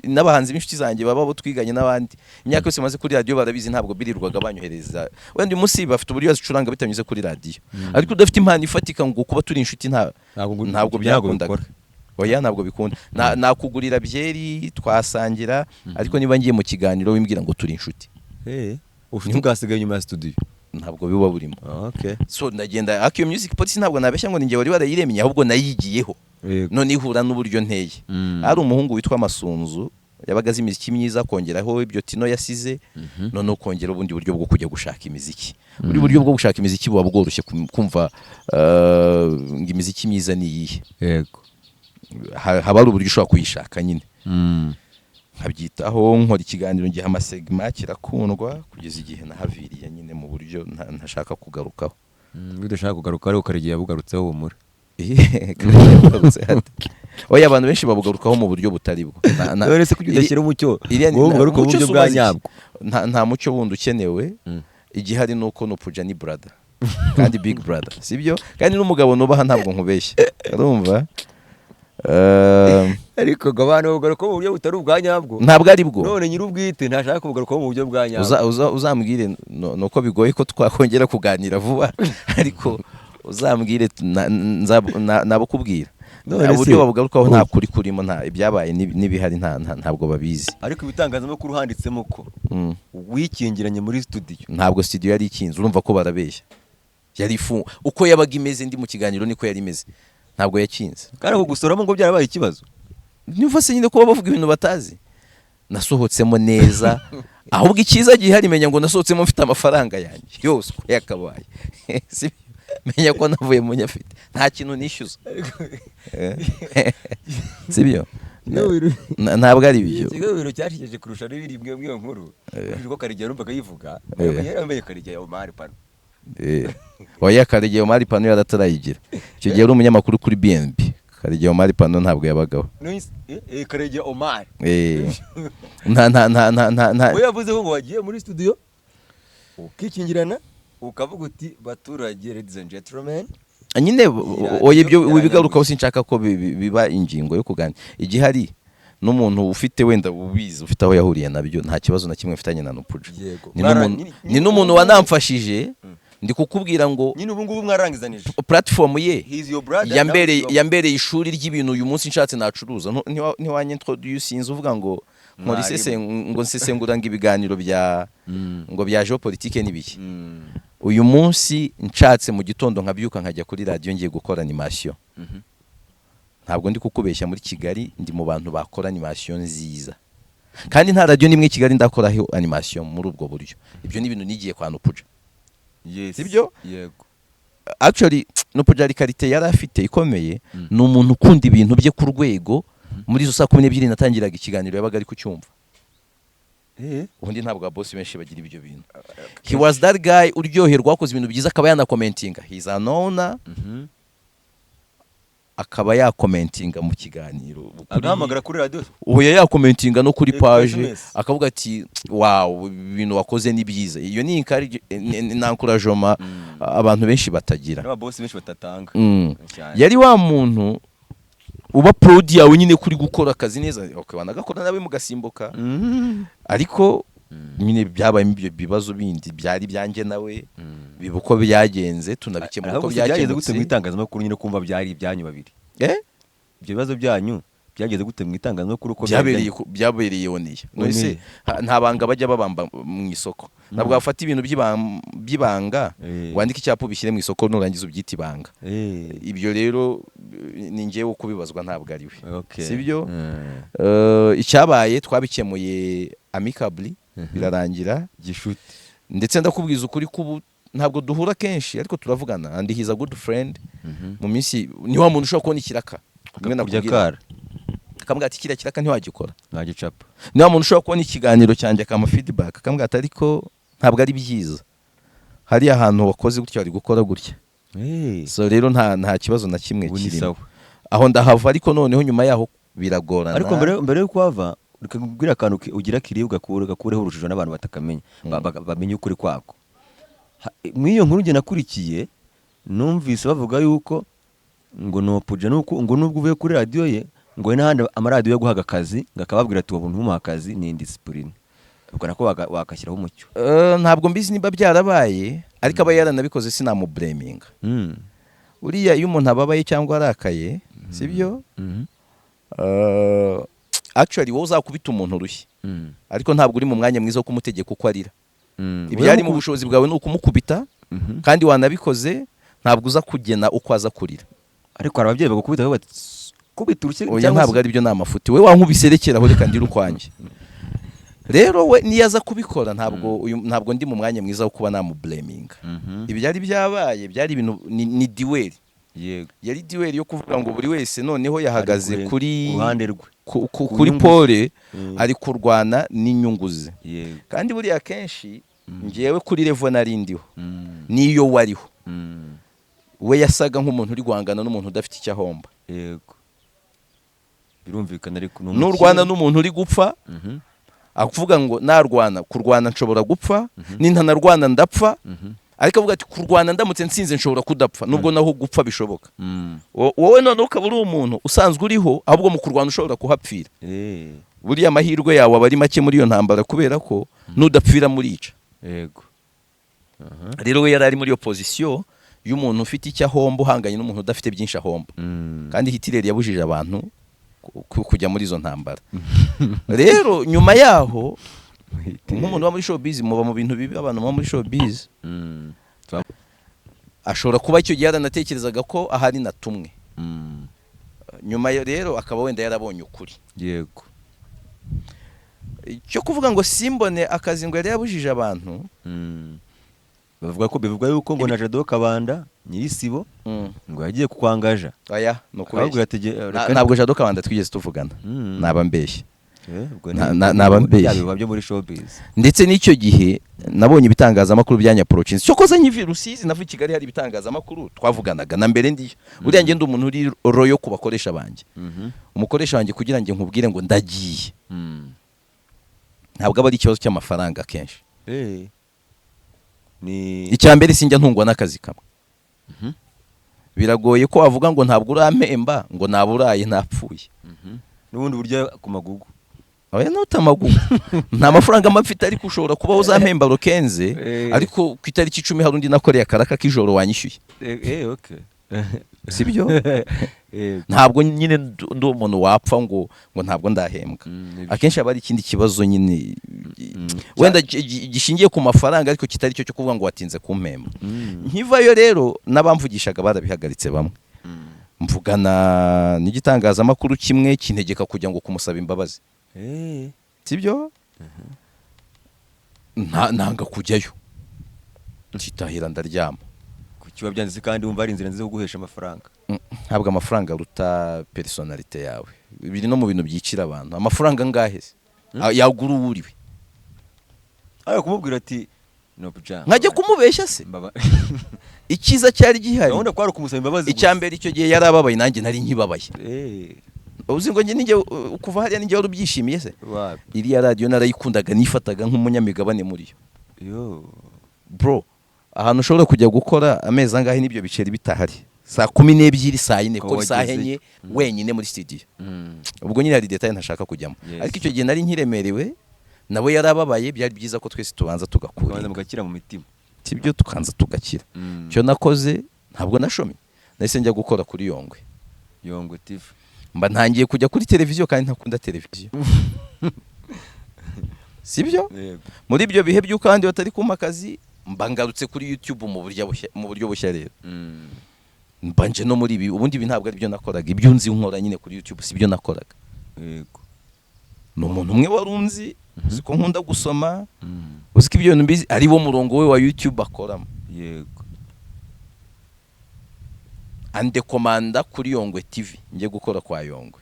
n'abahanzi b'inshuti zanjye baba bo twiganye n'abandi imyaka yose maze kuri radio barabizi ntabwo birirwaga banyohereza wenda umunsi bafite uburyo bazicuranga bitanyuze kuri radio ariko udafite impano ifatika ngo kuba turi inshuti ntabwo byakundaga oya ntabwo bikunda nakugurira byeri twasangira ariko niba ngiye mu kiganiro wimbwira ngo turi inshuti ufite ugasigaye nyuma ya studio ntabwo biba burimo. So ndagenda akiyo music policy ntabwo nabeshya ngo ninjye wari warayiremye ahubwo nayigiyeho none ihura n'uburyo nteye. Ari umuhungu witwa Masunzu yabaga azi imiziki myiza kongeraho ibyo Tino yasize none ukongera ubundi buryo bwo kujya gushaka imiziki. Buri buryo bwo gushaka imiziki buba bworoshye kumva ngo imiziki myiza ni iyihe. Yego haba ari uburyo ushobora kuyishaka nyine. Nkabyitaho nkora ikiganiro ngiye amasegma kirakundwa kugeza igihe nahaviriye nyine mu buryo ntashaka kugarukaho. Bidashaka kugaruka ariko karigiye bugarutseho umura. Oya abantu benshi babugarukaho mu buryo butari bwo. Uretse kujya udashyira umucyo ngo garuka mu buryo bwa nyabwo. Nta mucyo wundi ukenewe. Igihari nuko Nupuja ni brother kandi big brother sibyo kandi n'umugabo nubaha ntabwo nkubeshye urumva. Ariko gabano ugaruka mu buryo butari ubwa nyabwo ntabwo ari bwo none nyirubwite ntashaka kugaruka mu buryo bwa nyabwo. Uzambwire nuko bigoye ko twakongera kuganira vuba ariko uzambwire nabo kubwira uburyo babugarukaho nta kuri kurimo nta ibyabaye n'ibihari ntabwo babizi. Ariko ibitangazamakuru handitsemo ko wikingiranye muri studio ntabwo studio yari ikinze urumva ko barabeshya yari uko yabaga imeze ndi mu kiganiro niko yari imeze ntabwo yakinze kandi ko gusoramo ngo byarabaye ikibazo. Niva se nyine ko bavuga ibintu batazi nasohotsemo neza ahubwo ikiza gihari menya ngo nasohotsemo mfite amafaranga yanjye yose yakabaye menya ko navuye mu nyafite nta kintu nishyuza sibyo ntabwo ari ibyo ikigo biro cyashijeje kurusha n'ibiri bimwe nkuru ko Karegeya numva akayivuga yambaye Karegeya Omar Pano oya Karegeya Omar Pano yaratarayigira icyo gihe ari umunyamakuru kuri BNB Karegeya Omar Pano ntabwo yabagaho Karegeya Omar nta we yavuze ngo wagiye muri studio ukikingirana ukavuga uti baturage ladies and gentlemen nyine oya ibyo bigarukaho sinshaka ko biba ingingo yo kuganira igihari n'umuntu ufite wenda ubizi ufite aho yahuriye nabyo nta kibazo na kimwe mfitanye na Nupuja ni n'umuntu wanamfashije ndi kukubwira ngo nyine ubu ngubu mwarangizanije platform ye yambereye ishuri ry'ibintu uyu munsi nshatse nacuruza ntiwanye introduce uvuga ngo nsesengura ngo ibiganiro bya geopolitique n'ibiki uyu munsi nshatse mu gitondo nkabyuka nkajya kuri radio ngiye gukora animation ntabwo ndi kukubeshya muri Kigali ndi mu bantu bakora animation nziza kandi nta radio nimwe Kigali ndakoraho animation muri ubwo buryo ibyo ni ibintu nigiye kwa Nupuja sibyo yego actually Nupuja ari karite yari afite ikomeye ni umuntu ukunda ibintu bye ku rwego muri zo saa 12 natangiraga ikiganiro yabaga ari kucyumva ubundi ntabwo boss benshi bagira ibyo bintu he was that guy uryoherwa wakoze ibintu byiza akaba yana commentinga he's a known akaba ya commentinga mu kiganiro agamagara kuri radio uya ya commentinga no kuri page akavuga ati wow ibintu wakoze ni byiza iyo ni encouragement abantu benshi batagira n'aba boss benshi batatanga yari wa muntu uba proud yawe nyine kuri gukora akazi neza okay wanagakora nawe mugasimbuka ariko nyine byabaye ibyo bibazo bindi byari byanjye nawe bibuko byagenze tunabikemura uko byagenze gute mu itangazamakuru nyine kumva byari ibyanyu babiri ibyo bibazo byanyu byageze gute mu itangazamakuru ko byabereye yoniye none nta banga bajya babamba mu isoko ntabwo bafata ibintu by'ibanga wandika icyapo bishyire mu isoko nurangiza ubyita ibanga ibyo rero ni ngewe kubibazwa ntabwo ari we sibyo icyabaye twabikemuye amicably birarangira gishuti ndetse ndakubwiza ukuri kubu ntabwo duhura kenshi ariko turavugana and he is a good friend mu minsi ni wa muntu ushobora kubona ikiraka kumwe nakubwira akambwira ati kiriya kiraka ntiwagikora ntagicapa ni wa muntu ushobora kubona ikiganiro cyanjye akama feedback akambwira ati ariko ntabwo ari byiza hari ahantu wakoze gutya ari gukora gutya so rero nta kibazo na kimwe kirimo aho ndahava ariko noneho nyuma yaho biragorana ariko mbere yo kwava ukubwira akantu ugira kiribwa gakureho urujijo n'abantu batakamenya bamenye ukuri kwako mwiyo nkuru nge nakurikiye numvise bavuga yuko ngo Nupuja ngo nubwo uvuye kuri radio ye ngo n'ahandi amaradiyo yo guhaga akazi ngakababwira ati ubuntu mu akazi ni indiscipline ubwo nako wakashyiraho umucyo ntabwo mbizi niba byarabaye ariko aba yaranabikoze sinamublaminga uriya iyo umuntu ababaye cyangwa arakaye sibyo actually wowe uzakubita umuntu urushye ariko ntabwo uri mu mwanya mwiza wo kumutegeka uko arira ibyari mu bushobozi bwawe ni ukumukubita kandi wanabikoze ntabwo uza kugena uko aza kurira ariko hari ababyeyi bagukubita bati kubita urushye oya ntabwo ari byo namafuti we wankubiserekeraho reka ndira ukwanjye rero we niyo aza kubikora ntabwo ndi mu mwanya mwiza wo kuba namublaminga ibyari byabaye byari ibintu ni diweri yari diweri yo kuvuga ngo buri wese noneho yahagaze kuri ruhande rwe kuri pole ari kurwana n'inyungu ze kandi buriya kenshi ngewe kuri level narindiho niyo wariho we yasaga nk'umuntu uri guhangana n'umuntu udafite icyo ahomba yego birumvikana ariko n'urwana n'umuntu uri gupfa akuvuga ngo kurwana nshobora gupfa nintanarwana ndapfa ariko avuga ati kurwana ndamutse nsinze nshobora kudapfa nubwo naho gupfa bishoboka wowe none ukaba uri umuntu usanzwe uriho ahubwo mu kurwana ushobora kuhapfira buriya amahirwe yawe aba ari make muri iyo ntambara kubera ko nudapfira murica yego rero we yari ari muri iyo pozisiyo y'umuntu ufite icyo ahomba uhanganye n'umuntu udafite byinshi ahomba kandi Hitler yabujije abantu kujya muri izo ntambara rero nyuma yaho nk'umuntu wa muri showbiz muba mu bintu bibi abantu muri showbiz ashobora kuba icyo gihe yaranatekerezaga ko ahari natumwe nyuma rero akaba wenda yarabonye ukuri yego cyo kuvuga ngo simbone akazi ngo yari yabujije abantu bivuga yuko ngo na Jado Kabanda nyirisibo ngo yagiye kukwangaja. Oya Akababwira ati ntabwo Jado Kabanda twigeze tuvugana. Naba mbeshye. naba mbeshye byo muri showbiz. Ndetse n'icyo gihe nabonye ibitangazamakuru bya Nyaprovince cyo koza nyivi Rusizi navuye Kigali hari ibitangazamakuru twavuganaga na mbere ndiyo uriya ngende umuntu uri royo kubakoresha banje umukoresha wanjye kugira ngo nkubwire ngo ndagiye ntabwo aba ari ikibazo cy'amafaranga kenshi ni icyambere sinjya ntungwa n'akazi kamwe biragoye ko wavuga ngo ntabwo urampemba ngo naburaye napfuye n'ubundi buryo ku magugu. Oya nutamagugu nta mafaranga mafite ariko ushobora kuba uzampemba rokenze ariko ku itariki 10 hari undi nakoreye akaraka k'ijoro wanyishyuye. Okay. Sibyo? Ntabwo nyine ndi umuntu wapfa ngo ntabwo ndahembwa. Akenshi aba ari ikindi kibazo nyine wenda gishingiye ku mafaranga ariko kitari cyo cyo kuvuga ngo watinze kumpemba. Nkivayo rero nabamvugishaga barabihagaritse bamwe. Mvugana n'igitangazamakuru kimwe kintegeka kujya ngo kumusaba imbabazi. Sibyo? Nanga kujyayo. Ntitahira ndaryama. Kukiba byanditse kandi wumva ari inzira nziza yo guhesha amafaranga. Ntabwo amafaranga ruta personality yawe. Biri no mu bintu byicira abantu. Amafaranga ngaheze. Yagura uwuriwe. Ayo kumubwira ati no buja. Nkajya kumubeshya se. Ikiza cyari gihari. Gahunda kwari kumusaba imbabazi. Icyambere icyo gihe yarababaye nanjye nari nkibabaye. Uzi ngo njye kuva hariya ninjye wari ubyishimiye se. Iriya radio narayikundaga nifataga nk'umunyamigabane muri yo. Bro, ahantu ushobora kujya gukora amezi angahe n'ibyo biceri bitahari. Saa 12 saa 4 ko saa 4 wenyine muri studio. Ubwo nyine hari detail ntashaka kujyamo. Ariko icyo gihe nari nkiremerewe nawe yarababaye byari byiza ko twese tubanza tugakura. Tubanza mugakira mu mitima. Sibyo tukanza tugakira. Cyo nakoze ntabwo nashomye. Nahise njya gukora kuri Yongwe TV. Mba ntangiye kujya kuri televiziyo kandi ntakunda televiziyo. Sibyo? Muri ibyo bihe by'uko kandi batari kuma akazi mba ngarutse kuri YouTube mu buryo bushya rero. Mbanje no muri ibi ubundi ibi ntabwo ari byo nakoraga. Ibyo nzi nkora nyine kuri YouTube sibyo nakoraga. Yego. No muntu umwe warunzi siko nkunda gusoma. Uziko ibyo bintu mbizi ari wo murongo we wa YouTube akoramo. Yego. Ande komanda kuri Yongwe TV ngiye gukora kwa Yongwe.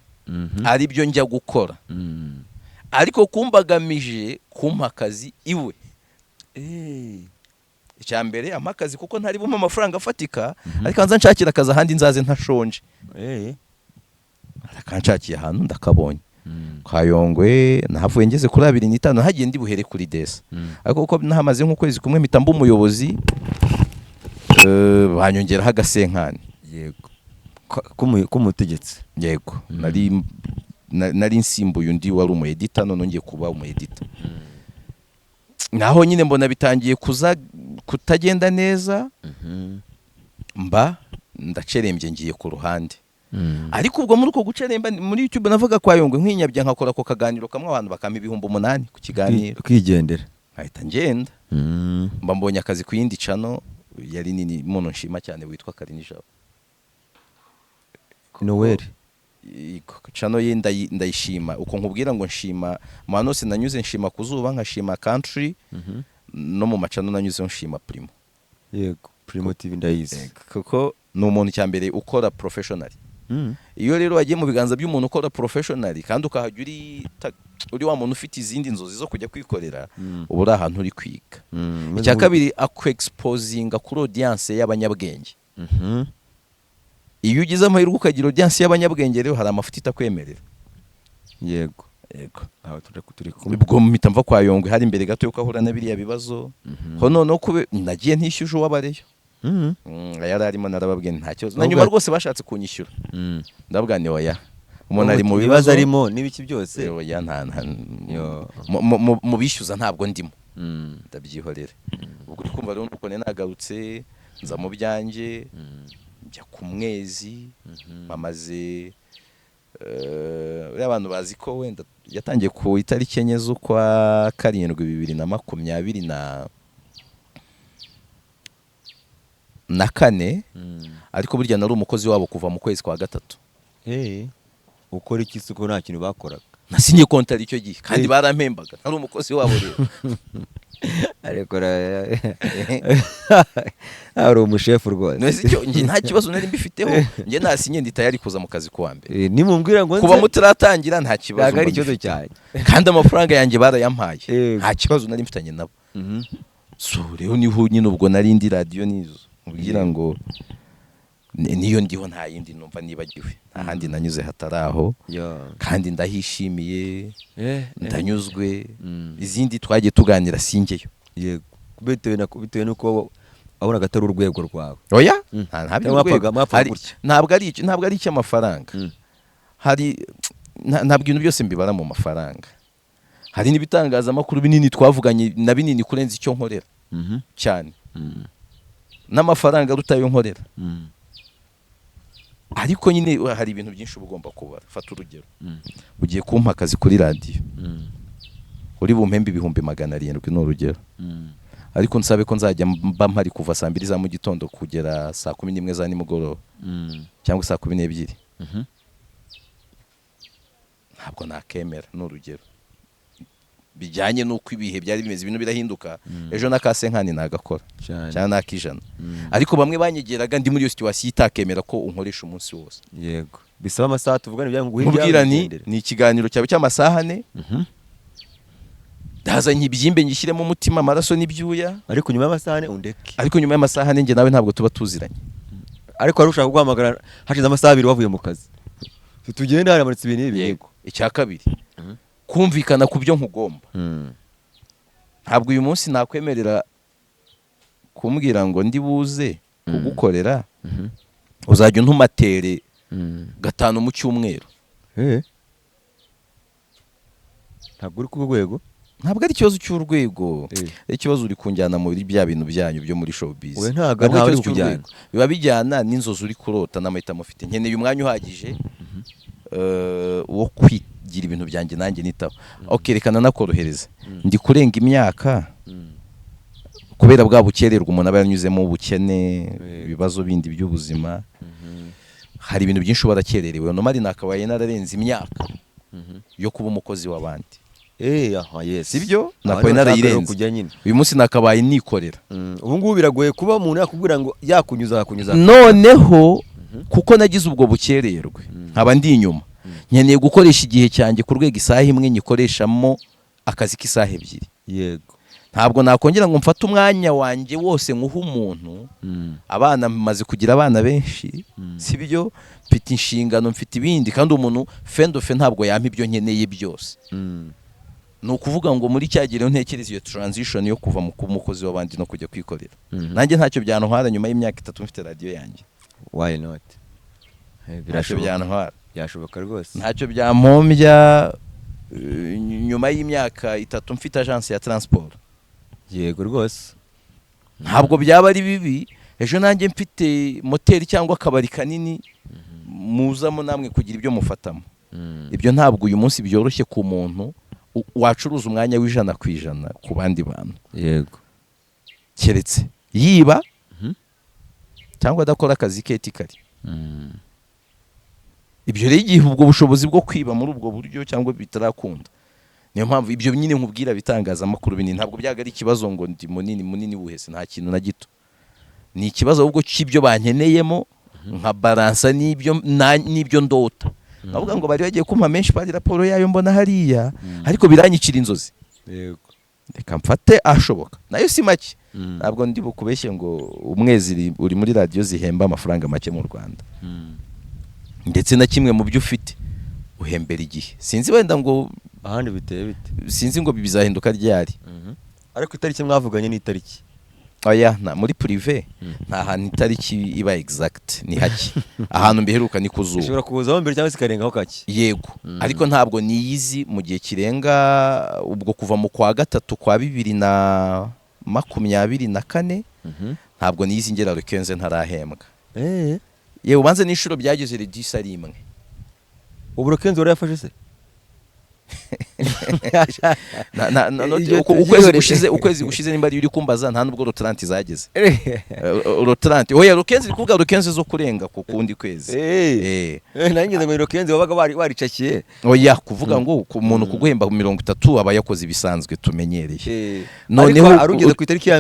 Ari byo njya gukora. Ariko kumbagamije kumpakazi iwe. Icyambere amakazi kuko ntari bumpa amafaranga afatika ariko nza nshakira akazi ahandi nzaze ntashonje. Arakancakiye ahantu ndakabonye. Kwa Yongwe nahavuye ngeze kuri 25 hagiye ndi buhere kuri Desa. Ariko uko nahamaze nk'ukwezi kumwe mitambo umuyobozi banyongeraho agasenkani. Yego. Kumutegetse. Yego. Nari nsimbuye undi wari umu editor none ngiye kuba umu editor. Naho nyine mbona bitangiye kutagenda neza. Mba ndacerembye ngiye ku ruhande. Ariko ubwo muri uko guceremba muri YouTube navuga kwa Yongwe nk'inyabya nkakora ko kaganiro kamwe abantu bakama 8,000 ku kiganiro. Kwigendera. Ahita ngenda. Mba mbonye akazi ku yindi channel yari nini umuntu nshima cyane witwa Karinijabo. Noel. Channel ye ndayishima uko nkubwira ngo nshima manose nanyuze nshima kuzuba nkashima country no mu macano nanyuze nshima Primo. Yego, Primo TV ndayizi. Kuko no umuntu cyambere ukora professionally. Iyo rero wagiye mu biganza by'umuntu ukora professionally kandi ukahajya uri wa muntu ufite izindi nzozi zo kujya kwikorera ubura ahantu uri kwiga. Icya kabiri exposinga kuri audience y'abanyabwenge. Iyo ugize amahirwe ukagira audience y'abanyabwenge rero hari amafuti itakwemerera. Yego. Aho turi kumwe ubwo mitamva kwa Yongwe hari imbere gato yo kahura na biriya bibazo. Ho none kube nagiye ntishyuje uwabareyo. Yari arimo narababwiye nta kibazo. Na nyuma rwose bashatse kunyishyura. Ndabwa ni oya. Umuntu ari mu bibazo arimo n'ibiki byose. Oya nta mu bishyuza ntabwo ndimo. Ndabyihorera. Ubwo kumva rero uko nagarutse nza mu byanjye njya ku mwezi mamaze abantu bazi ko wenda yatangiye ku itariki enye z'ukwa 7 2024 ariko burya nari umukozi wabo kuva mu kwezi kwa 3. Ukora iki suko nta kintu bakoraga. Nasinye kontari icyo gihe kandi barampembaga nari umukozi wabo rero. ariko ari umushefu rwose. Nese cyo njye nta kibazo nari mbifiteho, njye nasinye ndi tayari kuza mu kazi kuwa mbere. Nimumbwira ngo Kuba mutaratangira nta kibazo. ntabwo ari ikibazo cyane. Kandi amafaranga yanjye barayampaye. Yego. Nta kibazo nari mfitanye nabo. So rero niho nyine ubwo nari ndi radio nizo. Ubwira ngo niyo ndiho nta yindi numva nibagiwe. Nta handi nanyuze hataraho. Kandi ndahishimiye. Ndanyuzwe. Izindi twagiye tuganira singeyo. Yego. Bitewe nuko wabonaga atari urwego rwawe. Oya? Ntabwo ari icy'amafaranga. Hari ntabwo ibintu byose mbibara mu mafaranga. Hari n'ibitangazamakuru binini twavuganye na binini kurenza icyo nkorera. Cyane. N'amafaranga rutayo nkorera. Ariko nyine hari ibintu byinshi uba ugomba kubara. Fata urugero. Ugiye kumpa akazi kuri radio. Uri bumpembe 700 ni urugero. Ariko nsabe ko nzajya mba mpari kuva saa 2 za mu gitondo kugera saa 11 za nimugoroba. Cyangwa saa 12. Ntabwo nakemera ni urugero. Bijyanye nuko ibihe byari bimeze, ibintu birahinduka. Ejo nakasenkani nagakora cyane nakijana. Ariko bamwe banyegeraga ndi muri yo situation itakemera ko unkoresha umunsi wose. Yego. Bisaba amasaha tuvugana ibya nguhira ni ikiganiro cyawe cy'amasaha 4. Daza nkibyimbe ngishyiremo umutima amaraso n'ibyuya. Ariko nyuma y'amasaha 4 undeke. Ariko nyuma y'amasaha 4 nge nawe ntabwo tuba tuziranye. Ariko warushaka guhamagara hashize amasaha 2 wavuye mu kazi. Tugenda haramanitse ibintu ibi. Yego. Icya kabiri. Kumvikana ku byo nkugomba. Ntabwo uyu munsi nakwemerera kumbwira ngo ndi buze kugukorera. Uzajya untumatere 5 mu cyumweru. Ntabwo uri ku rwego. Ntabwo ari ikibazo cy'urwego. Ikibazo uri kunjyana muri bya bintu byanyu byo muri showbiz. We ntabwo uri kujyana. Biba bijyana n'inzozi uri kurota n'amahitamo ufite. Nkeneye umwanya uhagije wo kwigira ibintu byanjye nanjye nitaho. Okerekana nakorohereza. Ndi kurenga imyaka kubera bwa bukererwa umuntu aba yanyuzemo ubukene, ibibazo bindi by'ubuzima. Hari ibintu byinshi barakererewe. No mari nakabaye nararenze imyaka yo kuba umukozi w'abandi. Yes. Sibyo? Nakwaye narayirenze. Uyu munsi nakabaye nikorera. Ubu ngubu biragoye kuba umuntu yakubwira ngo yakunyuza. Noneho kuko nagize ubwo bukererwe nkaba ndi inyuma. Nkeneye gukoresha igihe cyanjye ku rwego isaha imwe nyikoreshamo akazi k'isaha 2. Yego. Ntabwo nakongera ngo mfate umwanya wanjye wose nkuha umuntu. Abana maze kugira abana benshi. Sibyo? Mfite inshingano, mfite ibindi kandi umuntu fendofe ntabwo yampa ibyo nkeneye byose. Ni ukuvuga ngo muri cyagire ntekereza iyo transition yo kuva mu mukozi w'abandi no kujya kwikorera. Nanjye ntacyo byantwara nyuma y'imyaka 3 mfite radio yanjye. Why not? Byantwara. Byashoboka rwose. Ntacyo byampombya nyuma y'imyaka 3 mfite agence ya transport. Yego rwose. Ntabwo byaba ari bibi. Ejo nanjye mfite moteri cyangwa akabari kanini muzamo namwe kugira ibyo mufatamo. Ibyo ntabwo uyu munsi byoroshye ku muntu wacuruza umwanya w'100% ku bandi bantu. Yego. Keretse yiba cyangwa adakora akazi ke etikari. Ibyo rero igihe ubwo bushobozi bwo kwiba muri ubwo buryo cyangwa bitarakunda. Niyo mpamvu ibyo nyine nkubwira bitangazamakuru binini ntabwo byaga ari ikibazo ngo ndi munini buhese nta kintu na gito. Ni ikibazo ahubwo cy'ibyo bankeneyemo nka balance n'ibyo ndota. Navuga ngo bari bagiye kumpa menshi pari raporo yayo mbona hariya ariko biranyicira inzozi. Yego. Reka mfate ashoboka. Nayo si make. Ntabwo ndi bukubeshye ngo umwezi uri muri radio zihemba amafaranga make mu Rwanda. Ndetse na kimwe mu byo ufite uhembera igihe. Sinzi wenda ngo ahandi biteye bite. Sinzi ngo bizahinduka ryari. Ariko itariki mwavuganye ni itariki. Oya muri privé nta hantu itariki iba exact ni haki. Ahantu mbiheruka ni kuzuba. Ishobora kuzaho mbere cyangwa sikarengaho kaki. Yego. Ariko ntabwo niyizi mu gihe kirenga ubwo kuva mu kwa 3 kwa 2024 ntabwo niyizi ngera rukenze ntarahembwa. Yewe ubanze n'ishuro byageze redisa rimwe. Ubu rukenze wari yafashe se? ukwezi gushize nimba uri kumbaza nta nubwo rotarante zageze rotarante oya rokenzi iri kuvuga rokenzi zo kurenga ku kundi kwezi nanjye ngo rokenzi wabaga waricakiye oya kuvuga ngo umuntu kuguhemba 30 aba yakoze ibisanzwe tumenyereye noneho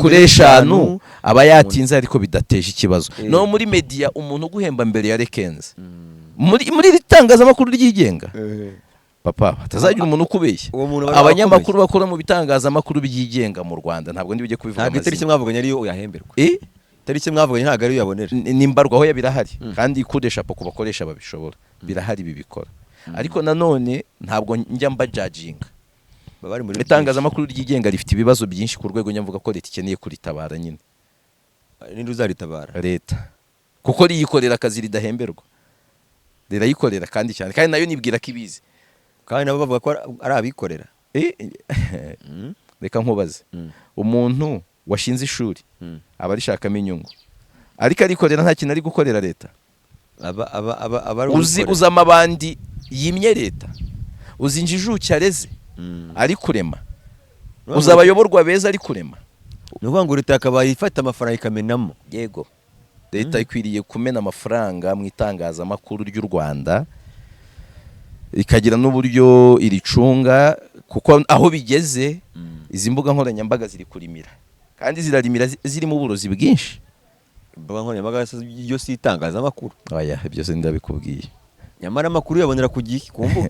kuri eshanu aba yatinze ariko bidateje ikibazo no muri media umuntu uguhemba mbere ya rekenzi muri ritangazamakuru ryigenga papa atazagira umuntu ukubeshya abanyamakuru bakora mu bitangazamakuru byigenga mu Rwanda ntabwo ndi bujye kubivuga amazina ntabwo itariki mwavuganye ariyo uyahemberwa itariki mwavuganye ntabwo ariyo uyabonera nimbarwa aho birahari kandi ikodesha po kubakoresha babishobora birahari bibikora ariko nanone ntabwo njya mba judginga itangazamakuru ryigenga rifite ibibazo byinshi ku rwego nyamvuga ko leta ikeneye kuritabara nyine ninde uzaritabara leta kuko riyikorera akazi ridahemberwa rirayikorera kandi cyane kandi nayo nibwira ko ibizi kandi nabo bavuga ko ari abikorera reka nkubaze umuntu washinze ishuri aba arishakamo inyungu ariko arikorera nta kintu ari gukorera leta uzi amabandi yimye leta uzi injijuke areze ari kurema uzi abayoborwa beza ari kurema ni ukuvuga ngo leta yakabaye ifata amafaranga ikamenamo yego leta ikwiriye kumena amafaranga mu itangazamakuru ry'u Rwanda ikagira n'uburyo iricunga kuko aho bigeze izi mbuga nkoranyambaga ziri kurimira kandi zirarimira zirimo uburozi bwinshi imbuga nkoranyambaga yo si itangazamakuru oya byose ndabikubwiye nyamara amakuru yabonera ku gihe ku mbuga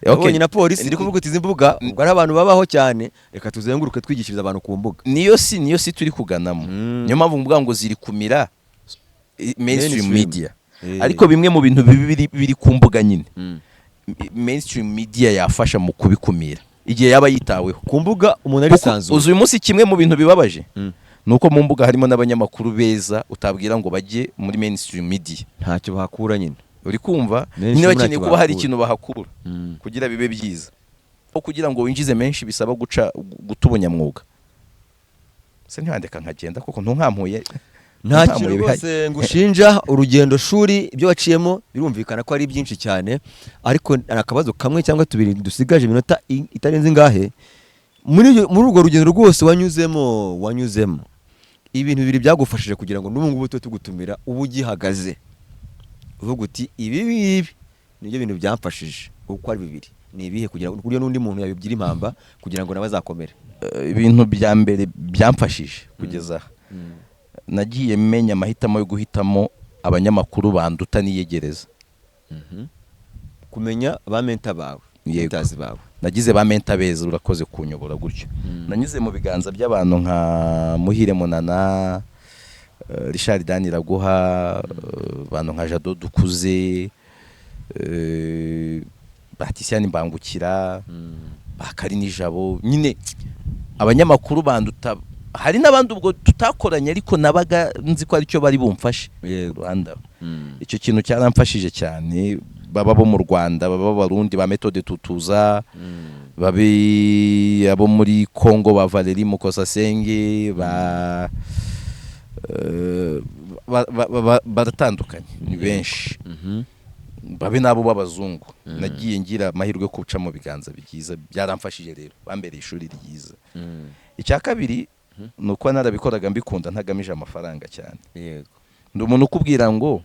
yabonye na polisi iri kuvuga uti izi mbuga ubwo ari abantu babaho cyane reka tuzenguruke twigishiriza abantu ku mbuga niyo si turi kuganamo niyo mpamvu mvuga ngo ziri kumira mainstream media ariko bimwe mu bintu biri ku mbuga nyine mainstream media yafasha mu kubikumira igihe yaba yitaweho ku mbuga umuntu ari sanzwe uyu munsi kimwe mu bintu bibabaje nuko mu mbuga harimo n'abanyamakuru beza utabwira ngo bajye muri mainstream media ntacyo bahakura nyine uri kumva niyo bakeneye kuba hari ikintu bahakura kugira bibe byiza aho kugira ngo winjize menshi bisaba guta ubunyamwuga se ntihandeka nkagenda kuko ntunkampuye nta kintu rwose ngushinja urugendo shuri ibyo waciyemo birumvikana ko ari byinshi cyane ariko akabazo kamwe cyangwa tubiri dusigaje iminota itarenze ingahe muri urwo rugendo rwose wanyuzemo ibintu bibiri byagufashije kugira ngo n'ubu ngubu tugutumira ubu ugihagaze uvuga uti ibi nibyo bintu byamfashije uko ari bibiri ni ibihe kugira ngo n'undi muntu yabigira impamba kugira ngo nawe azakomere ibintu bya mbere byamfashije kugeza nagiye menya amahitamo yo guhitamo abanyamakuru banduta niyegereza kumenya ba menta bawe mentazi bawe nagize ba menta beza urakoze kunyobora gutyo nanyuze mu biganza by'abantu nka Muhire Munana Richard Daniraguha abantu nka Jado Dukuze Batisiani Mbangukira bakari nijabo nyine abanyamakuru banduta hari n'abandi ubwo tutakoranye ariko nabaga nzi ko ari cyo bari bumfashe Rwanda icyo kintu cyaramfashije cyane baba bo mu Rwanda baba barundi ba Methode Tutuza babi abo muri Congo ba Valerie Mukosasenge baratandukanye ni benshi babe nabo b'abazungu nagiye ngira amahirwe yo kuca mu biganza byiza byaramfashije rero bambereye ishuri ryiza icya kabiri nuko narabikoraga mbikunda ntagamije amafaranga cyane yego ndi umuntu ukubwira ngo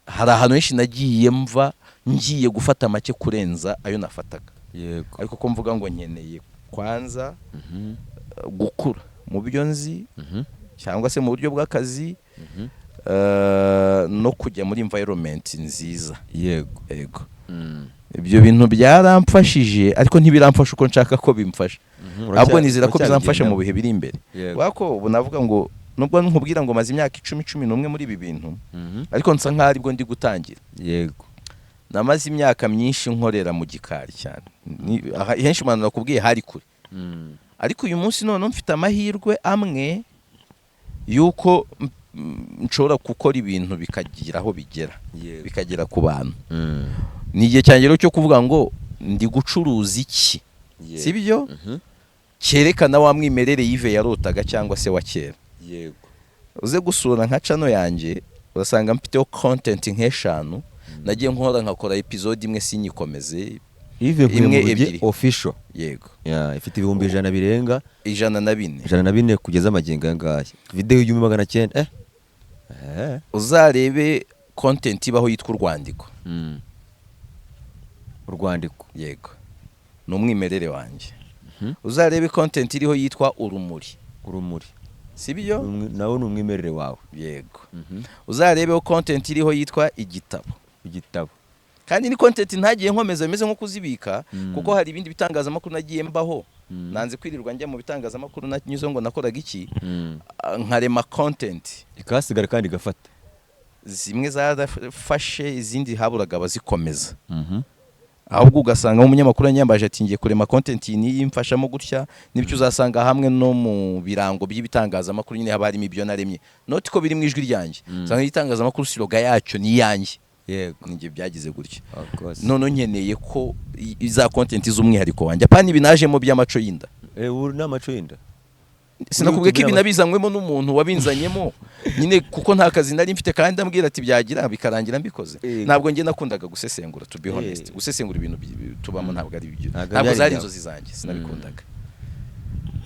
hari ahantu henshi nagiye mva ngiye gufata make kurenza ayo nafataga yego ariko ko mvuga ngo nkeneye kwanza gukura mu byo nzi cyangwa se mu buryo bw'akazi no kujya muri environment nziza yego ibyo bintu byaramfashije ariko ntibiramfasha uko nshaka ko bimfasha ahubwo nizera ko bizamfasha mu bihe biri imbere wako ubu navuga ngo nubwo nkubwira ngo maze imyaka 10-11 muri ibi bintu ariko nsa nkaho aribwo ndi gutangira yego namaze imyaka myinshi nkorera mu gikari cyane henshi umuntu nakubwiye hari kure ariko uyu munsi none mfite amahirwe amwe yuko nshobora gukora ibintu bikagira aho bigera bikagera ku bantu ni igihe cyangero cyo kuvuga ngo ndi gucuruza iki sibyo cyerekana wa mwimerere yive yarotaga cyangwa se wa kera yego uze gusura nka channel yanjye urasanga mfiteho content nk'eshanu nagiye nkora nkakora episode imwe sinyikomeze Yves imwe Nkuyemurugye ebyiri official yego ifite ibihumbi 100 birenga 104 104 kugeza amagingo ayangaya video y'igihumbi 900 uzarebe content ibaho yitwa urwandiko urwandiko yego ni umwimerere wanjye uzarebe content iriho yitwa urumuri sibyo nawo ni umwimerere wawe yego uzarebeho content iriho yitwa igitabo kandi ni content ntagiye nkomeza bimeze nko kuzibika kuko hari ibindi bitangazamakuru nagiye mbaho nanze kwirirwa njya mu bitangazamakuru nanyuze ngo nakoraga iki nkarema content ikasigara kandi gafata zimwe zarafashe izindi haburaga abazikomeza ahubwo ugasanga umunyamakuru yanyambaje ati ngiye kurema content niyi mfashamo gutya nibyo uzasanga hamwe no mu birango by'ibitangazamakuru nyine haba harimo ibyo naremye not ko biri mu ijwi ryanjye usanga itangazamakuru siroga yacyo ni yanjye yego ninjye byagize gutya none nkeneye ko iza content iz'umwihariko wanjye apana ibinajemo by'amaco y'inda uri n'amaco y'inda sinakubwiye ko ibinabizanywemo n'umuntu wabinzanyemo nyine kuko nta kazi nari mfite kandi ambwira ati byagira bikarangira mbikoze ntabwo ngiye nakundaga gusesengura to be honest gusesengura ibintu tubamo ntabwo ari byo ntabwo zari inzozi zanjye sinabikundaga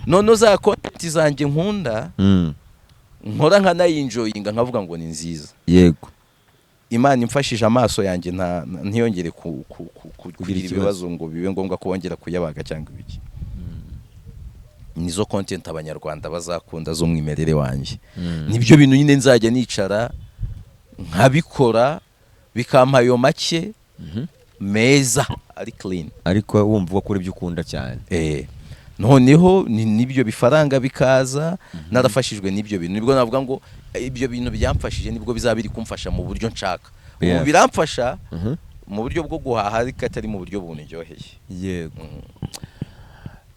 none za content zanjye nkunda nkora nka nayinjoyinga nkavuga ngo ni nziza yego Imana imfashije amaso yanjye ntiyongere kugira ibibazo ngo bibe ngombwa ko wongera kuyabaga cyangwa ibiki nizo content abanyarwanda bazakunda z'umwimerere wanjye nibyo bintu nyine nzajya nicara nkabikora bikampa ayo make meza ari clean ariko wumva ko uri byo ukunda cyane noneho nibyo bifaranga bikaza narafashijwe n'ibyo bintu nibwo navuga ngo ibyo bintu byamfashije nibwo bizabiri kumfasha mu buryo nshaka ubu biramfasha mu buryo bwo guhaha ariko atari mu buryo buniryoheye yego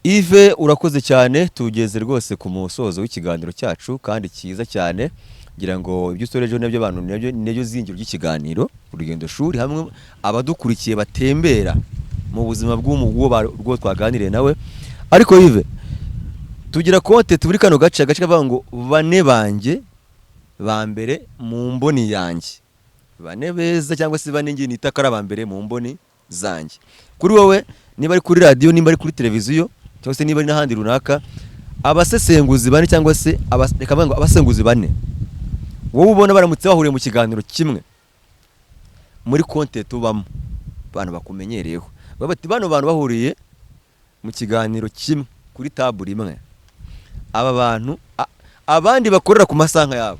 Yves urakoze cyane tugeze rwose ku musozo w'ikiganiro cyacu kandi cyiza cyane ngira ngo ibyo usoreje nabyo abantu nabyo zingiro ry'ikiganiro urugendo shuri hamwe abadukurikiye batembera mu buzima bw'umugwo twaganiriye nawe ariko Yves tugira konte turi kano gace kavuga ngo bane banjye ba mbere mu mboni yanjye bane beza cyangwa se bane ngiye nitakara ba mbere mu mboni zanjye kuri wowe niba ari kuri radio niba ari kuri televiziyo cyangwa se niba ari n'ahandi runaka abasesenguzi bane cyangwa se abasenguzi bane wowe ubona baramutse bahuriye mu kiganiro kimwe muri konte tubamo abantu bakumenyereyeho bati bano bantu bahuriye mu kiganiro kimwe kuri table imwe aba bantu abandi bakorera ku masanka yabo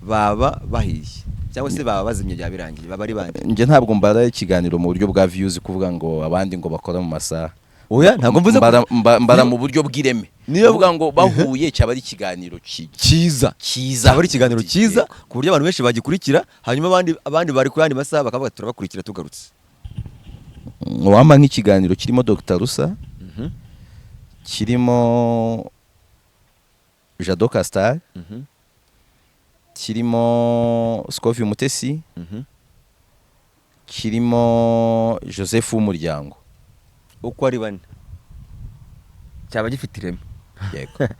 baba bahiye cyangwa se baba bazimye bya birangiye baba ari bandi nje ntabwo mbara ikiganiro mu buryo bwa views kuvuga ngo abandi ngo bakora mu masaha oya ntabwo mvuze mbara mu buryo bw'ireme kuvuga ngo bahuye cyaba ari ikiganiro cyiza cyaba ari ikiganiro cyiza ku buryo abantu benshi bagikurikira hanyuma abandi bari kuri andi masaha bakavuga turabakurikira tugarutse wama nk'ikiganiro kirimo Dr Rusa kirimo Jado Castar kirimo Scofi Mutesi kirimo Joseph w'umuryango uko ari bane cyaba gifite ireme yego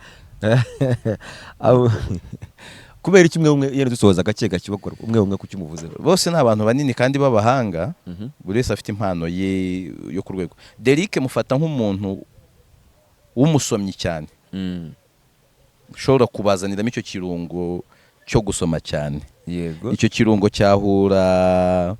kubera iki umwe yene dusoza gake bakora umwe kucyumuvuze bose n'abantu banini kandi babahanga buri wese afite impano ye yo ku rwego Derrick mufata nk'umuntu w'umusomyi cyane ushobora kubazaniramo icyo kirungo cyo gusoma cyane yego icyo kirungo cyahura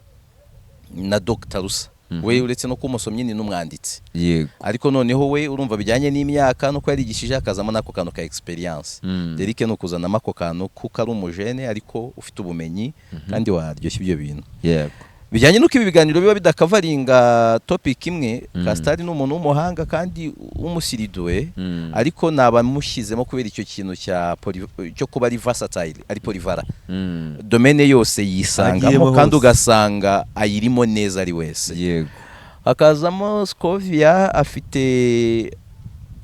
na Dr Rusa we uretse no kumusomyi ni n'umwanditsi yego ariko noneho we urumva bijyanye n'imyaka no yarigishije akazamo nako kantu ka experience Derrick no kuzana mako kantu kuko ari umujene ariko ufite ubumenyi kandi waryoshye ibyo bintu yego bijyanye nuko ibi biganiro biba bidakavaringa topic imwe Castar ni umuntu w'umuhanga kandi umusiriduwe ariko nabamushyizemo kubera icyo kintu cyo kuba ari versatile ari polivara domaine yose yisangamo kandi ugasanga ayirimo neza ari wese yego hakazamo Scovia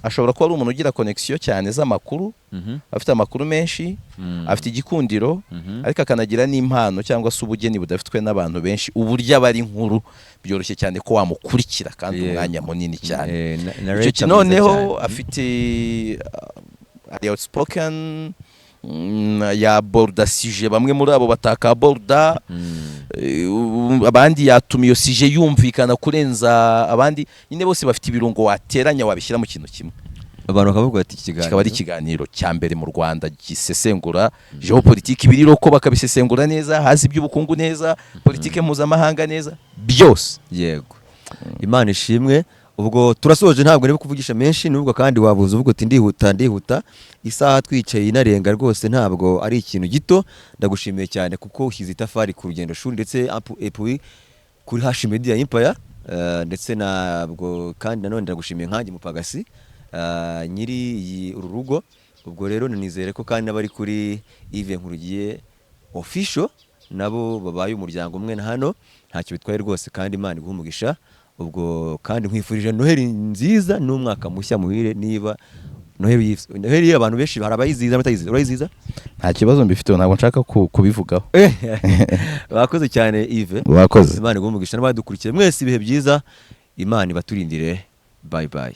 ashobora kuba ari umuntu ugira connection cyane z'amakuru afite amakuru menshi afite igikundiro ariko akanagira n'impano cyangwa se ubugeni budafitwe n'abantu benshi uburyo abari inkuru byoroshye cyane ko wamukurikira kandi umwanya munini cyane icyo noneho afite outspoken ya borda sije bamwe muri abo bataka borda abandi yatuma iyo sije yumvikana kurenza abandi nyine bose bafite ibirungo wateranya wabishyira mu kintu kimwe abantu bakavuga ati ikiganiro kikaba ari ikiganiro cya mbere mu Rwanda gisesengura geopolitike ibiriro ko bakabisesengura neza hazi iby'ubukungu neza politike mpuzamahanga neza byose yego Imana ishimwe ubwo turasoje ntabwo niba kuvugisha menshi nubwo kandi wabuze uvuga uti ndihuta isaha twicaye inarenga rwose ntabwo ari ikintu gito ndagushimiye cyane kuko ushyize itafari ku rugendo shuri ndetse epui kuri Hashimedia Empire ndetse nabwo kandi nanone ndagushimiye nkanjye Mupagasi nyiri uru rugo ubwo rero nizere ko kandi n'abari kuri Yves Nkurugiye official nabo babaye umuryango umwe na hano ntacyo bitwaye rwose kandi Imana iguha umugisha ubwo kandi nkwifurije Noheli nziza n'umwaka mushya muhire niba Noheli abantu benshi barabayiziza batayiziza urayiziza nta kibazo mbifite ntabwo nshaka kubivugaho bakoze cyane Yves bakoze Imana iguha umugisha n'abadukurikiye mwese ibihe byiza Imana ibaturindire bye bye